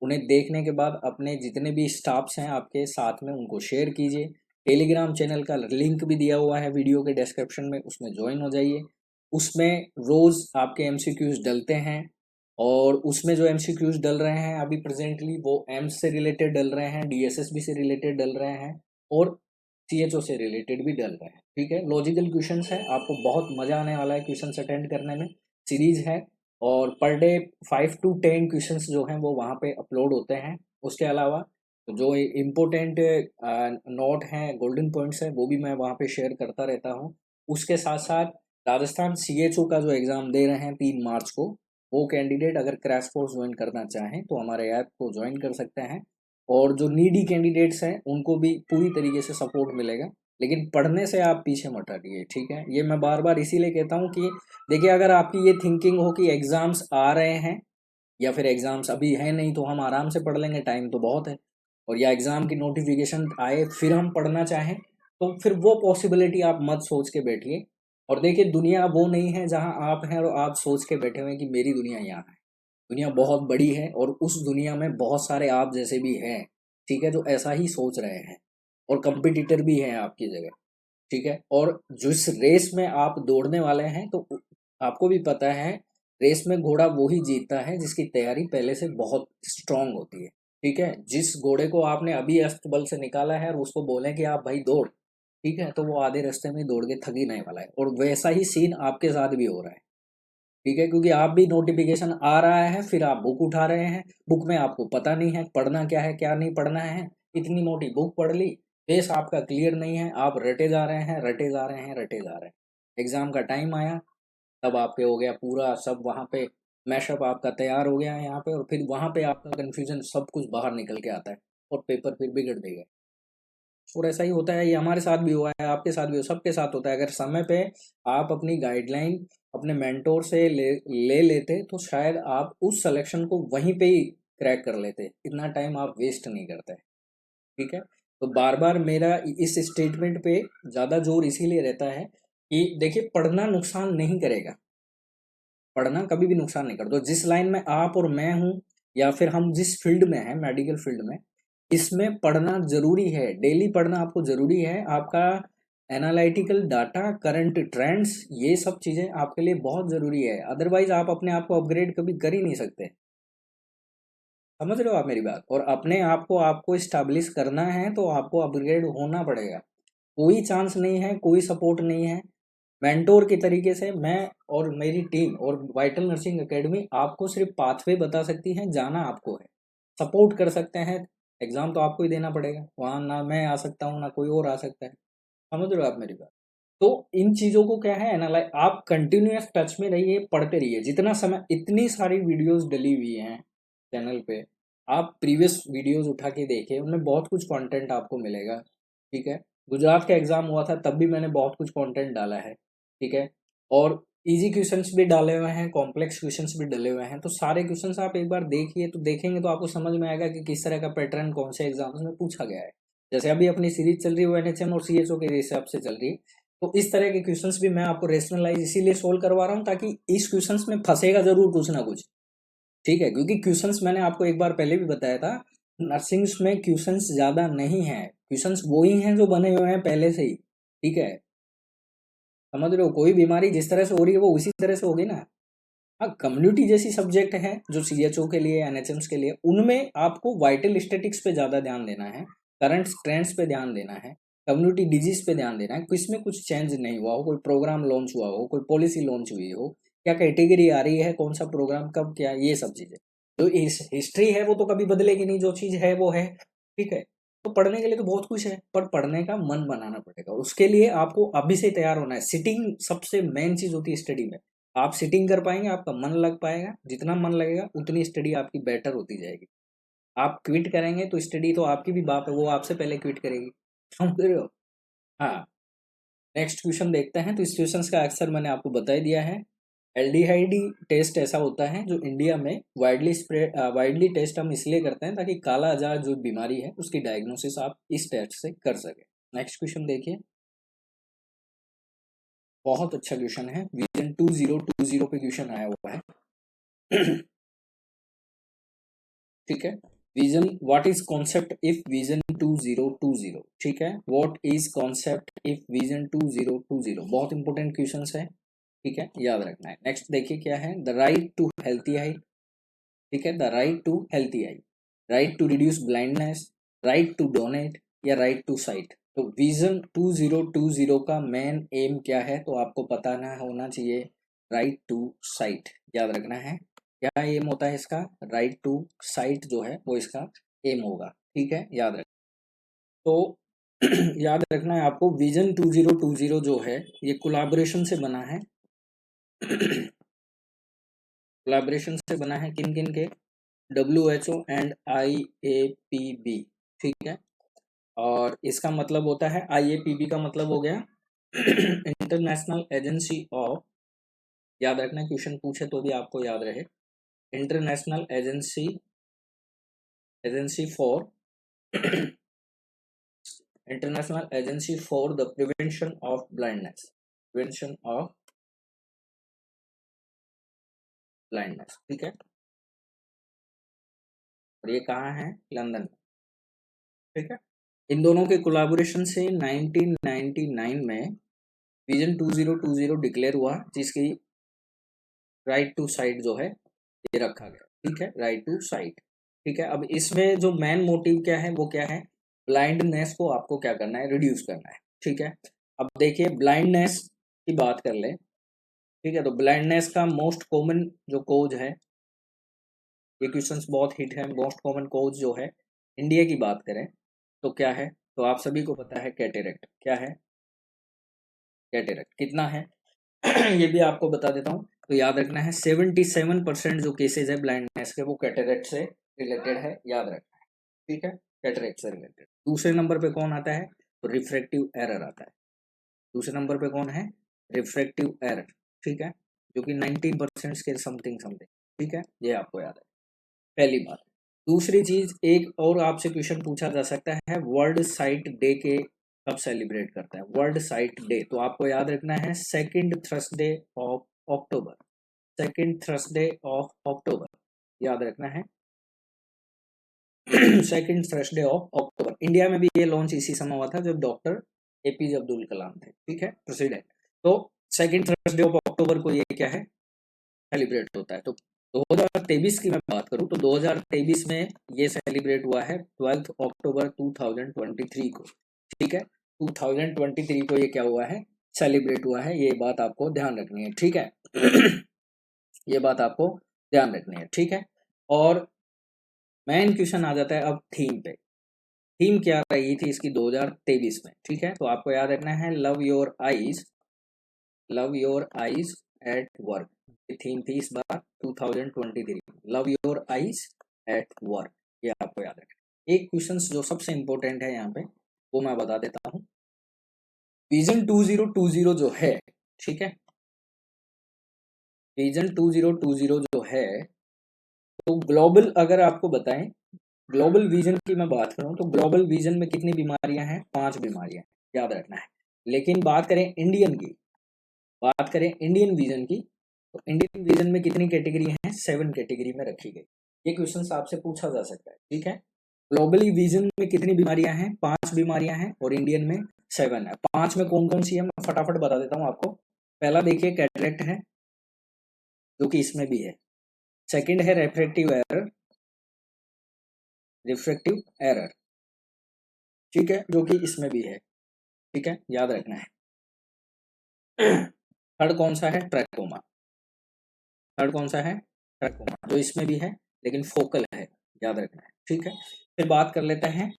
उन्हें देखने के बाद अपने जितने भी स्टाफ्स हैं आपके साथ में उनको शेयर कीजिए। टेलीग्राम चैनल का लिंक भी दिया हुआ है वीडियो के डिस्क्रिप्शन में, उसमें ज्वाइन हो जाइए। उसमें रोज आपके MCQs डलते हैं, और उसमें जो MCQs डल रहे हैं अभी प्रेजेंटली वो एम्स से रिलेटेड डल रहे हैं, DSSB से रिलेटेड डल रहे हैं, और CHO से रिलेटेड भी डल रहे हैं, ठीक है। लॉजिकल क्वेश्चंस है, आपको बहुत मजा आने वाला है क्वेश्चंस अटेंड करने में। सीरीज है, और पर डे 5 to 10 क्वेश्चंस जो हैं वो वहाँ पे अपलोड होते हैं। उसके अलावा जो इम्पोर्टेंट नोट हैं, गोल्डन पॉइंट्स हैं, वो भी मैं वहाँ पे शेयर करता रहता हूँ। उसके साथ साथ राजस्थान CHO का जो एग्ज़ाम दे रहे हैं 3 मार्च को, वो कैंडिडेट अगर क्रैश कोर्स ज्वाइन करना चाहें तो हमारे ऐप को ज्वाइन कर सकते हैं। और जो नीडी कैंडिडेट्स हैं उनको भी पूरी तरीके से सपोर्ट मिलेगा, लेकिन पढ़ने से आप पीछे मत हटिए, ठीक है। ये मैं बार बार इसीलिए कहता हूँ कि देखिए, अगर आपकी ये थिंकिंग हो कि एग्ज़ाम्स आ रहे हैं या फिर एग्ज़ाम्स अभी है नहीं तो हम आराम से पढ़ लेंगे, टाइम तो बहुत है, और या एग्ज़ाम की नोटिफिकेशन आए फिर हम पढ़ना चाहें, तो फिर वो पॉसिबिलिटी आप मत सोच के बैठिए। और देखिए, दुनिया वो नहीं है जहाँ आप हैं और आप सोच के बैठे हुए हैं कि मेरी दुनिया यहाँ है। दुनिया बहुत बड़ी है, और उस दुनिया में बहुत सारे आप जैसे भी हैं, ठीक है, जो ऐसा ही सोच रहे हैं, और कंपटीटर भी हैं आपकी जगह, ठीक है। और जिस रेस में आप दौड़ने वाले हैं, तो आपको भी पता है रेस में घोड़ा वो ही जीतता है जिसकी तैयारी पहले से बहुत स्ट्रांग होती है, ठीक है। जिस घोड़े को आपने अभी अस्तबल से निकाला है और उसको बोले कि आप भाई दौड़, ठीक है, तो वो आधे रास्ते में दौड़ के थक ही नहीं वाला है, और वैसा ही सीन आपके साथ भी हो रहा है, ठीक है, क्योंकि आप भी नोटिफिकेशन आ रहा है, फिर आप बुक उठा रहे हैं, बुक में आपको पता नहीं है पढ़ना क्या है क्या नहीं पढ़ना है, इतनी मोटी बुक पढ़ ली, बेस आपका क्लियर नहीं है, आप रटे जा रहे हैं, रटे जा रहे हैं, रटे जा रहे हैं। एग्जाम का टाइम आया, तब आपके हो गया पूरा सब वहाँ पे मैशअप आपका तैयार हो गया है यहाँ पे, और फिर वहाँ पे आपका कन्फ्यूजन सब कुछ बाहर निकल के आता है, और पेपर फिर बिगड़ देगा। और ऐसा ही होता है, ये हमारे साथ भी हुआ है, आपके साथ भी हो, सबके साथ होता है। अगर समय पे आप अपनी गाइडलाइन अपने मेंटोर से ले लेते तो शायद आप उस सिलेक्शन को वहीं पे ही क्रैक कर लेते, इतना टाइम आप वेस्ट नहीं करते, ठीक है। तो बार बार मेरा इस स्टेटमेंट पे ज़्यादा जोर इसीलिए रहता है कि देखिए, पढ़ना नुकसान नहीं करेगा, पढ़ना कभी भी नुकसान नहीं करता। तो जिस लाइन में आप और मैं हूँ, या फिर हम जिस फील्ड में हैं, मेडिकल फील्ड में, इसमें पढ़ना जरूरी है, डेली पढ़ना आपको जरूरी है। आपका एनालिटिकल डाटा, करंट ट्रेंड्स, ये सब चीज़ें आपके लिए बहुत ज़रूरी है, अदरवाइज आप अपने आप को अपग्रेड कभी कर ही नहीं सकते। समझ रहे हो आप मेरी बात? और अपने आप को आपको इस्टेब्लिश करना है तो आपको अपग्रेड होना पड़ेगा, कोई चांस नहीं है, कोई सपोर्ट नहीं है। मेंटोर के तरीके से मैं और मेरी टीम और वाइटल नर्सिंग एकेडमी आपको सिर्फ पाथवे बता सकती है, जाना आपको है, सपोर्ट कर सकते हैं। एग्जाम तो आपको ही देना पड़ेगा, वहाँ ना मैं आ सकता हूँ ना कोई और आ सकता है। समझ रहे हो आप मेरी बात? तो इन चीज़ों को क्या है, एनालाइज, आप कंटिन्यूअस टच में रहिए, पढ़ते रहिए, जितना समय, इतनी सारी वीडियोस डली हुई हैं चैनल पे, आप प्रीवियस वीडियोस उठा के देखिए, उनमें बहुत कुछ कंटेंट आपको मिलेगा, ठीक है। गुजरात का एग्जाम हुआ था तब भी मैंने बहुत कुछ कंटेंट डाला है, ठीक है। और इजी क्वेश्चंस भी डाले हुए हैं, कॉम्प्लेक्स क्वेश्चंस भी डले हुए हैं, तो सारे क्वेश्चंस आप एक बार देखिए, तो देखेंगे तो आपको समझ में आएगा कि किस तरह का पैटर्न कौन से एग्जाम्स में पूछा गया है। जैसे अभी अपनी सीरीज चल रही है वो NHM और CHO के हिसाब से चल रही है, तो इस तरह के क्वेश्चंस भी मैं आपको रेशनलाइज इसीलिए सोल्व करवा रहा हूँ ताकि इस क्वेश्चंस में फंसेगा जरूर कुछ ना कुछ, ठीक है। क्योंकि क्वेश्चंस मैंने आपको एक बार पहले भी बताया था, नर्सिंग्स में क्वेश्चंस ज्यादा नहीं है, क्वेश्चंस वो ही हैं जो बने हुए हैं पहले से ही, ठीक है। समझ रहे हो, कोई बीमारी जिस तरह से हो रही है वो उसी तरह से होगी ना, हाँ, कम्युनिटी जैसी सब्जेक्ट है जो सीएचओ के लिए, एनएचएम्स के लिए, उनमें आपको वाइटल स्टैटिक्स पे ज़्यादा ध्यान देना है, करंट ट्रेंड्स पे ध्यान देना है, कम्युनिटी डिजीज पे ध्यान देना है, किसमें कुछ चेंज नहीं हुआ हो, कोई प्रोग्राम लॉन्च हुआ हो, कोई पॉलिसी लॉन्च हुई हो, क्या कैटेगरी आ रही है, कौन सा प्रोग्राम कब, क्या, ये सब चीज़ें। जो हिस्ट्री है वो तो कभी बदलेगी नहीं, जो चीज़ है वो है, ठीक है। तो पढ़ने के लिए तो बहुत कुछ है, पर पढ़ने का मन बनाना पड़ेगा, उसके लिए आपको अभी से तैयार होना है। सिटिंग सबसे मेन चीज़ होती है स्टडी में। आप सिटिंग कर पाएंगे, आपका मन लग पाएगा, जितना मन लगेगा उतनी स्टडी आपकी बेटर होती जाएगी। आप क्विट करेंगे तो स्टडी तो आपकी भी बाप है, वो आपसे पहले क्विट करेगी, समझ रहे हो। हाँ, नेक्स्ट क्वेश्चन देखते हैं। तो इस क्वेश्चन का आंसर मैंने आपको बता ही दिया है। एल्डिहाइड टेस्ट ऐसा होता है जो इंडिया में वाइडली टेस्ट हम इसलिए करते हैं ताकि काला आजार जो बीमारी है उसकी डायग्नोसिस आप इस टेस्ट से कर सके। नेक्स्ट क्वेश्चन देखिए, बहुत अच्छा क्वेश्चन है, विजन 2020 पे क्वेश्चन आया हुआ है। ठीक है, vision, what is concept if vision 2020, ठीक है, what is concept if vision 2020, बहुत इंपॉर्टेंट क्वेश्चन है, ठीक है, याद रखना है। नेक्स्ट देखिए क्या है, the right to healthy eye, ठीक है, the right to healthy eye, right to reduce blindness, right to donate, या राइट टू साइट। तो विजन 2020 का मेन एम क्या है, तो आपको पता ना होना चाहिए, राइट टू साइट, याद रखना है। क्या एम होता है इसका, राइट टू साइट जो है वो इसका एम होगा, ठीक है, याद रख। तो याद रखना है आपको, विजन 2020 जो है ये कोलैबोरेशन से बना है। कोलैबोरेशन से बना है किन किन के, WHO एंड IAPB, ठीक है। और इसका मतलब होता है, IAPB का मतलब हो गया इंटरनेशनल एजेंसी ऑफ, याद रखना, क्वेश्चन पूछे तो भी आपको याद रहे, international agency agency for international agency for the prevention of blindness, prevention of blindness, ठीक है। और ये कहाँ है, लंदन में, ठीक है। इन दोनों के कोलैबोरेशन से 1999 में विजन 2020 डिक्लेयर हुआ, जिसकी राइट टू साइट जो है ये रखा गया, ठीक है, राइट टू साइट, ठीक है। अब इसमें जो मेन मोटिव क्या है, वो क्या है, ब्लाइंडनेस को आपको क्या करना है, रिड्यूस करना है, ठीक है। अब देखिए ब्लाइंडनेस की बात कर ले, ठीक है। तो ब्लाइंडनेस का मोस्ट कॉमन जो कोज है, ये क्वेश्चंस बहुत हिट है, मोस्ट कॉमन कोज जो है इंडिया की बात करें तो क्या है, तो आप सभी को पता है कैटेरेक्ट, क्या है, कैटेरेक्ट कितना है, ये भी आपको बता देता हूँ। तो याद रखना है 77% जो केसेज है ब्लाइंडनेस के वो कैटेरेक्ट से रिलेटेड है, याद रखना है, ठीक है, कैटेरेक्ट से रिलेटेड। दूसरे नंबर पे कौन आता है, तो रिफ्रैक्टिव एरर आता है, दूसरे नंबर पे कौन है, रिफ्रैक्टिव एरर, ठीक है, जो कि 19% के समथिंग समथिंग, ठीक है, ये आपको याद है, पहली बात। दूसरी चीज, एक और आपसे क्वेश्चन पूछा जा सकता है, वर्ल्ड साइट डे के कब सेलिब्रेट करता है, वर्ल्ड साइट डे, तो आपको याद रखना है second Thursday of October, second Thursday of October, याद रखना है। Second Thursday of October, India में भी ये लॉन्च इसी समय हुआ था जब डॉक्टर APJ अब्दुल कलाम थे, ठीक है, प्रेसिडेंट। तो सेकंड थर्सडे ऑफ अक्टूबर को ये क्या है, सेलिब्रेट होता है। तो 2023 की मैं बात करूं तो 2023 में ये सेलिब्रेट हुआ है 12 अक्टूबर 2023 को, ठीक है, 2023 को ये क्या हुआ है, सेलिब्रेट हुआ है, ये बात आपको ध्यान रखनी है, ठीक है। ये बात आपको ध्यान रखनी है, ठीक है। और मेन क्वेश्चन आ जाता है अब थीम पे, थीम क्या रही थी इसकी 2023 में, ठीक है। तो आपको याद रखना है, love your eyes at work, ये थीम थी इस बार 2023, love your eyes at work, ये आपको याद रखना। एक क्वेश्चन जो सबसे इंपॉर्टेंट है यहाँ पे वो मैं बता देता हूँ, विजन 2020 जो है, ठीक है, विजन 2020 जो है, तो ग्लोबल अगर आपको बताएं, ग्लोबल विजन की मैं बात करूं तो ग्लोबल विजन में कितनी बीमारियां हैं, 5 बीमारियां, याद रखना है। लेकिन बात करें इंडियन की, बात करें इंडियन विजन की, तो इंडियन विजन में कितनी कैटेगरी हैं, 7 कैटेगरी में रखी गई। ये क्वेश्चन आपसे पूछा जा सकता है, ठीक है। ग्लोबली विजन में कितनी बीमारियां हैं, 5 बीमारियां हैं, और इंडियन में 7 है। 5 में कौन कौन सी है मैं फटाफट बता देता हूँ आपको। पहला देखिए कैटरेक्ट है, जो कि इसमें भी है। सेकंड है रिफ्रैक्टिव एरर, रिफ्रैक्टिव एरर, ठीक है, जो कि इसमें भी है, ठीक है, याद रखना है। थर्ड कौन सा है? ट्रैकोमा। थर्ड कौन सा है? ट्रैकोमा, जो इसमें भी है लेकिन फोकल है, याद रखना है, ठीक है। फिर बात कर लेते हैं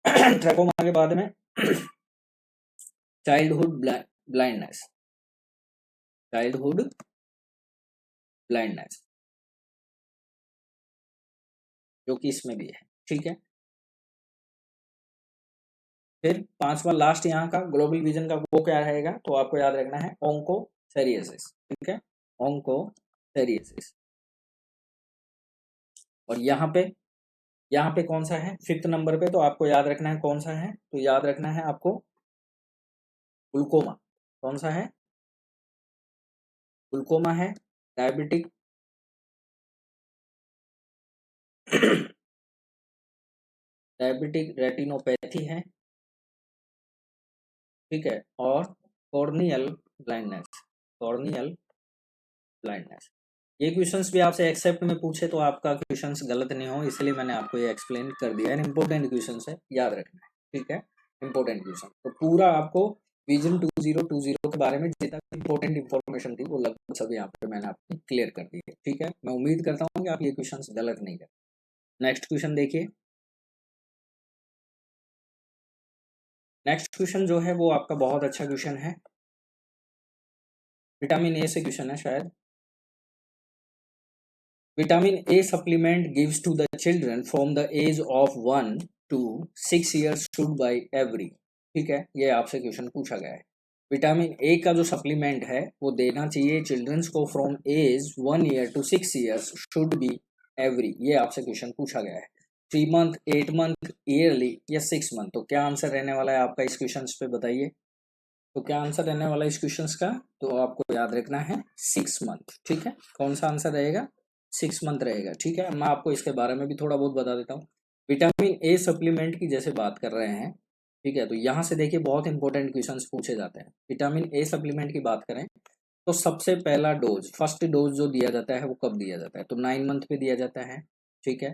ट्रैकोमा के बाद में चाइल्डहुड ब्लाइंडनेस, चाइल्डहुड ब्लाइंडनेस, जो कि इसमें भी है, ठीक है। फिर पांचवा लास्ट यहाँ का ग्लोबल विजन का वो क्या रहेगा, तो आपको याद रखना है ओंकोसेरियोसिस, ठीक है, ओंकोसेरियोसिस। और यहाँ पे कौन सा है? फिफ्थ नंबर पे, तो आपको याद रखना है कौन सा है, तो याद रखना है आपको ग्लूकोमा। कौन सा है? ग्लूकोमा है, डायबिटिक डायबिटिक रेटिनोपैथी है, ठीक है, और कॉर्नियल ब्लाइंडनेस, कॉर्नियल ब्लाइंडनेस। ये क्वेश्चंस भी आपसे एक्सेप्ट में पूछे तो आपका क्वेश्चंस गलत नहीं हो, इसलिए मैंने आपको ये एक्सप्लेन कर दिया है। इंपॉर्टेंट क्वेश्चंस है, याद रखना है, ठीक है, इंपॉर्टेंट क्वेश्चन। तो पूरा आपको विजन 2020 के बारे में जितना इंपॉर्टेंट इन्फॉर्मेशन थी वो लगभग सब यहाँ पे मैंने आपको क्लियर कर दी है, ठीक है। मैं उम्मीद करता हूँ कि आप ये क्वेश्चन गलत नहीं कर। नेक्स्ट क्वेश्चन देखिए। नेक्स्ट क्वेश्चन जो है वो आपका बहुत अच्छा क्वेश्चन है, विटामिन ए से क्वेश्चन है शायद। Vitamin A supplement gives to the children from the age of 1 to 6 years should by every, ठीक है, ये आपसे क्वेश्चन पूछा गया है। विटामिन ए का जो सप्लीमेंट है वो देना चाहिए चिल्ड्रंस को from age 1 year to 6 years should be every, ये आपसे क्वेश्चन पूछा गया है। 3 मंथ, 8 मंथ, ईयरली या 6 मंथ, तो क्या आंसर रहने वाला है आपका इस क्वेश्चन पे बताइए। तो क्या आंसर रहने वाला है इस क्वेश्चन का, तो आपको याद रखना है 6 मंथ, ठीक है। कौन सा आंसर रहेगा? 6 मंथ रहेगा, ठीक है। मैं आपको इसके बारे में भी थोड़ा बहुत बता देता हूँ। विटामिन ए सप्लीमेंट की जैसे बात कर रहे हैं, ठीक है, तो यहाँ से देखिए बहुत इंपॉर्टेंट क्वेश्चंस पूछे जाते हैं। विटामिन ए सप्लीमेंट की बात करें तो सबसे पहला डोज, फर्स्ट डोज जो दिया जाता है वो कब दिया जाता है, तो 9 मंथ पे दिया जाता है, ठीक है।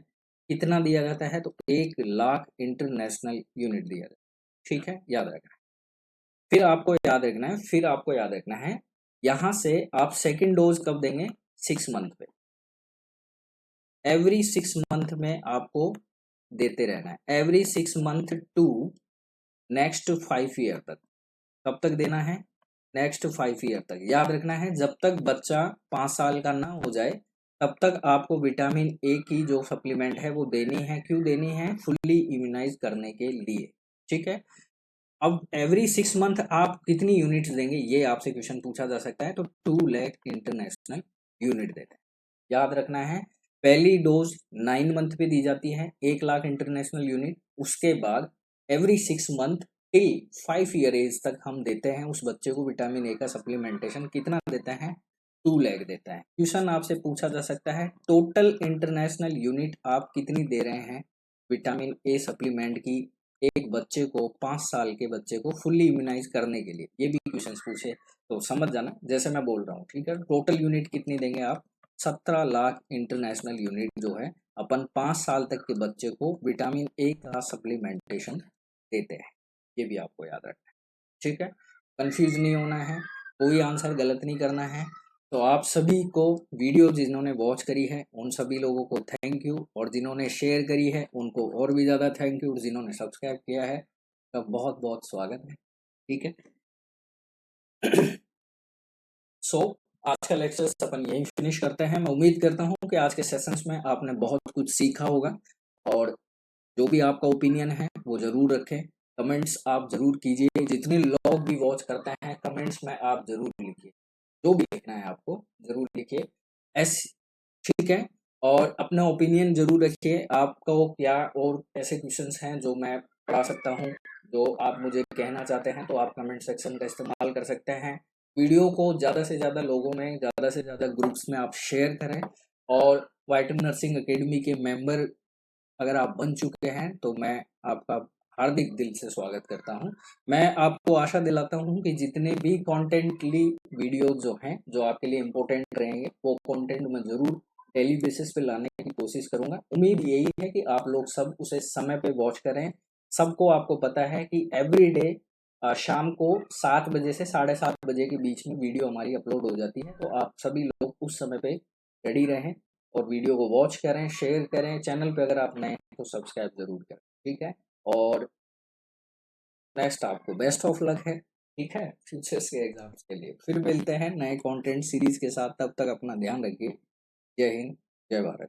कितना दिया जाता है, तो 1 लाख इंटरनेशनल यूनिट दिया जाता है, ठीक है, याद रखना। फिर आपको याद रखना है, फिर आपको याद रखना है यहां से आप सेकेंड डोज कब देंगे? 6 मंथ पे। एवरी 6 मंथ में आपको देते रहना है, every 6 month to next 5 year तक। कब तक देना है? नेक्स्ट 5 ईयर तक, याद रखना है। जब तक बच्चा 5 साल का ना हो जाए तब तक आपको विटामिन ए की जो सप्लीमेंट है वो देनी है। क्यों देनी है? फुल्ली इम्यूनाइज करने के लिए, ठीक है। अब एवरी 6 मंथ आप कितनी यूनिट्स देंगे, ये आपसे क्वेश्चन पूछा जा सकता है, तो 2 लाख इंटरनेशनल यूनिट देते हैं, याद रखना है। पहली डोज 9 मंथ पे दी जाती है, 1 लाख इंटरनेशनल यूनिट। उसके बाद every 6 month till 5 year age तक हम देते हैं उस बच्चे को विटामिन ए का सप्लीमेंटेशन। कितना देते हैं? 2 लाख देता है। क्वेश्चन आपसे पूछा जा सकता है टोटल इंटरनेशनल यूनिट आप कितनी दे रहे हैं विटामिन ए सप्लीमेंट की एक बच्चे को, 5 साल के बच्चे को फुल्ली इम्यूनाइज करने के लिए। ये भी क्वेश्चन पूछे तो समझ जाना जैसे मैं बोल रहा हूँ, ठीक है। टोटल यूनिट कितनी देंगे आप? 17 लाख इंटरनेशनल यूनिट जो है अपन 5 साल तक के बच्चे को विटामिन ए का सप्लीमेंटेशन देते हैं। ये भी आपको याद रखना है, ठीक है। कंफ्यूज नहीं होना है, कोई आंसर गलत नहीं करना है। तो आप सभी को वीडियो जिन्होंने वॉच करी है उन सभी लोगों को थैंक यू, और जिन्होंने शेयर करी है उनको और भी ज़्यादा थैंक यू, और जिन्होंने सब्सक्राइब किया है तो बहुत बहुत स्वागत है, ठीक है। सो आज का लेक्चर अपन यही फिनिश करते हैं। मैं उम्मीद करता हूँ कि आज के सेशंस में आपने बहुत कुछ सीखा होगा, और जो भी आपका ओपिनियन है वो जरूर रखें। कमेंट्स आप जरूर कीजिए, जितने लोग भी वॉच करते हैं कमेंट्स में आप जरूर लिखिए, जो भी लिखना है आपको जरूर लिखिए, ऐसे, ठीक है। और अपना ओपिनियन जरूर रखिए, आपको क्या और ऐसे क्वेश्चंस हैं जो मैं पढ़ा सकता हूँ, जो आप मुझे कहना चाहते हैं, तो आप कमेंट सेक्शन का इस्तेमाल कर सकते हैं। वीडियो को ज़्यादा से ज़्यादा लोगों में, ज़्यादा से ज़्यादा ग्रुप्स में आप शेयर करें, और वाइटल नर्सिंग एकेडमी के मेंबर अगर आप बन चुके हैं तो मैं आपका हार्दिक दिल से स्वागत करता हूं। मैं आपको आशा दिलाता हूं कि जितने भी कॉन्टेंटली वीडियो जो हैं, जो आपके लिए इम्पोर्टेंट रहेंगे, वो कॉन्टेंट मैं ज़रूर डेली बेसिस पे लाने की कोशिश करूंगा। उम्मीद यही है कि आप लोग सब उसे समय पे वॉच करें। सबको आपको पता है कि एवरी डे शाम को 7 बजे से 7:30 बजे के बीच में वीडियो हमारी अपलोड हो जाती है, तो आप सभी लोग उस समय पे रेडी रहें और वीडियो को वॉच करें, शेयर करें। चैनल पे अगर आप नए हैं तो सब्सक्राइब ज़रूर करें, ठीक है? और नेक्स्ट आपको बेस्ट ऑफ लक है, ठीक है? फ्यूचर्स के एग्जाम्स के लिए फिर मिलते हैं नए कंटेंट सीरीज के साथ। तब तक अपना ध्यान रखिए। जय हिंद, जय भारत।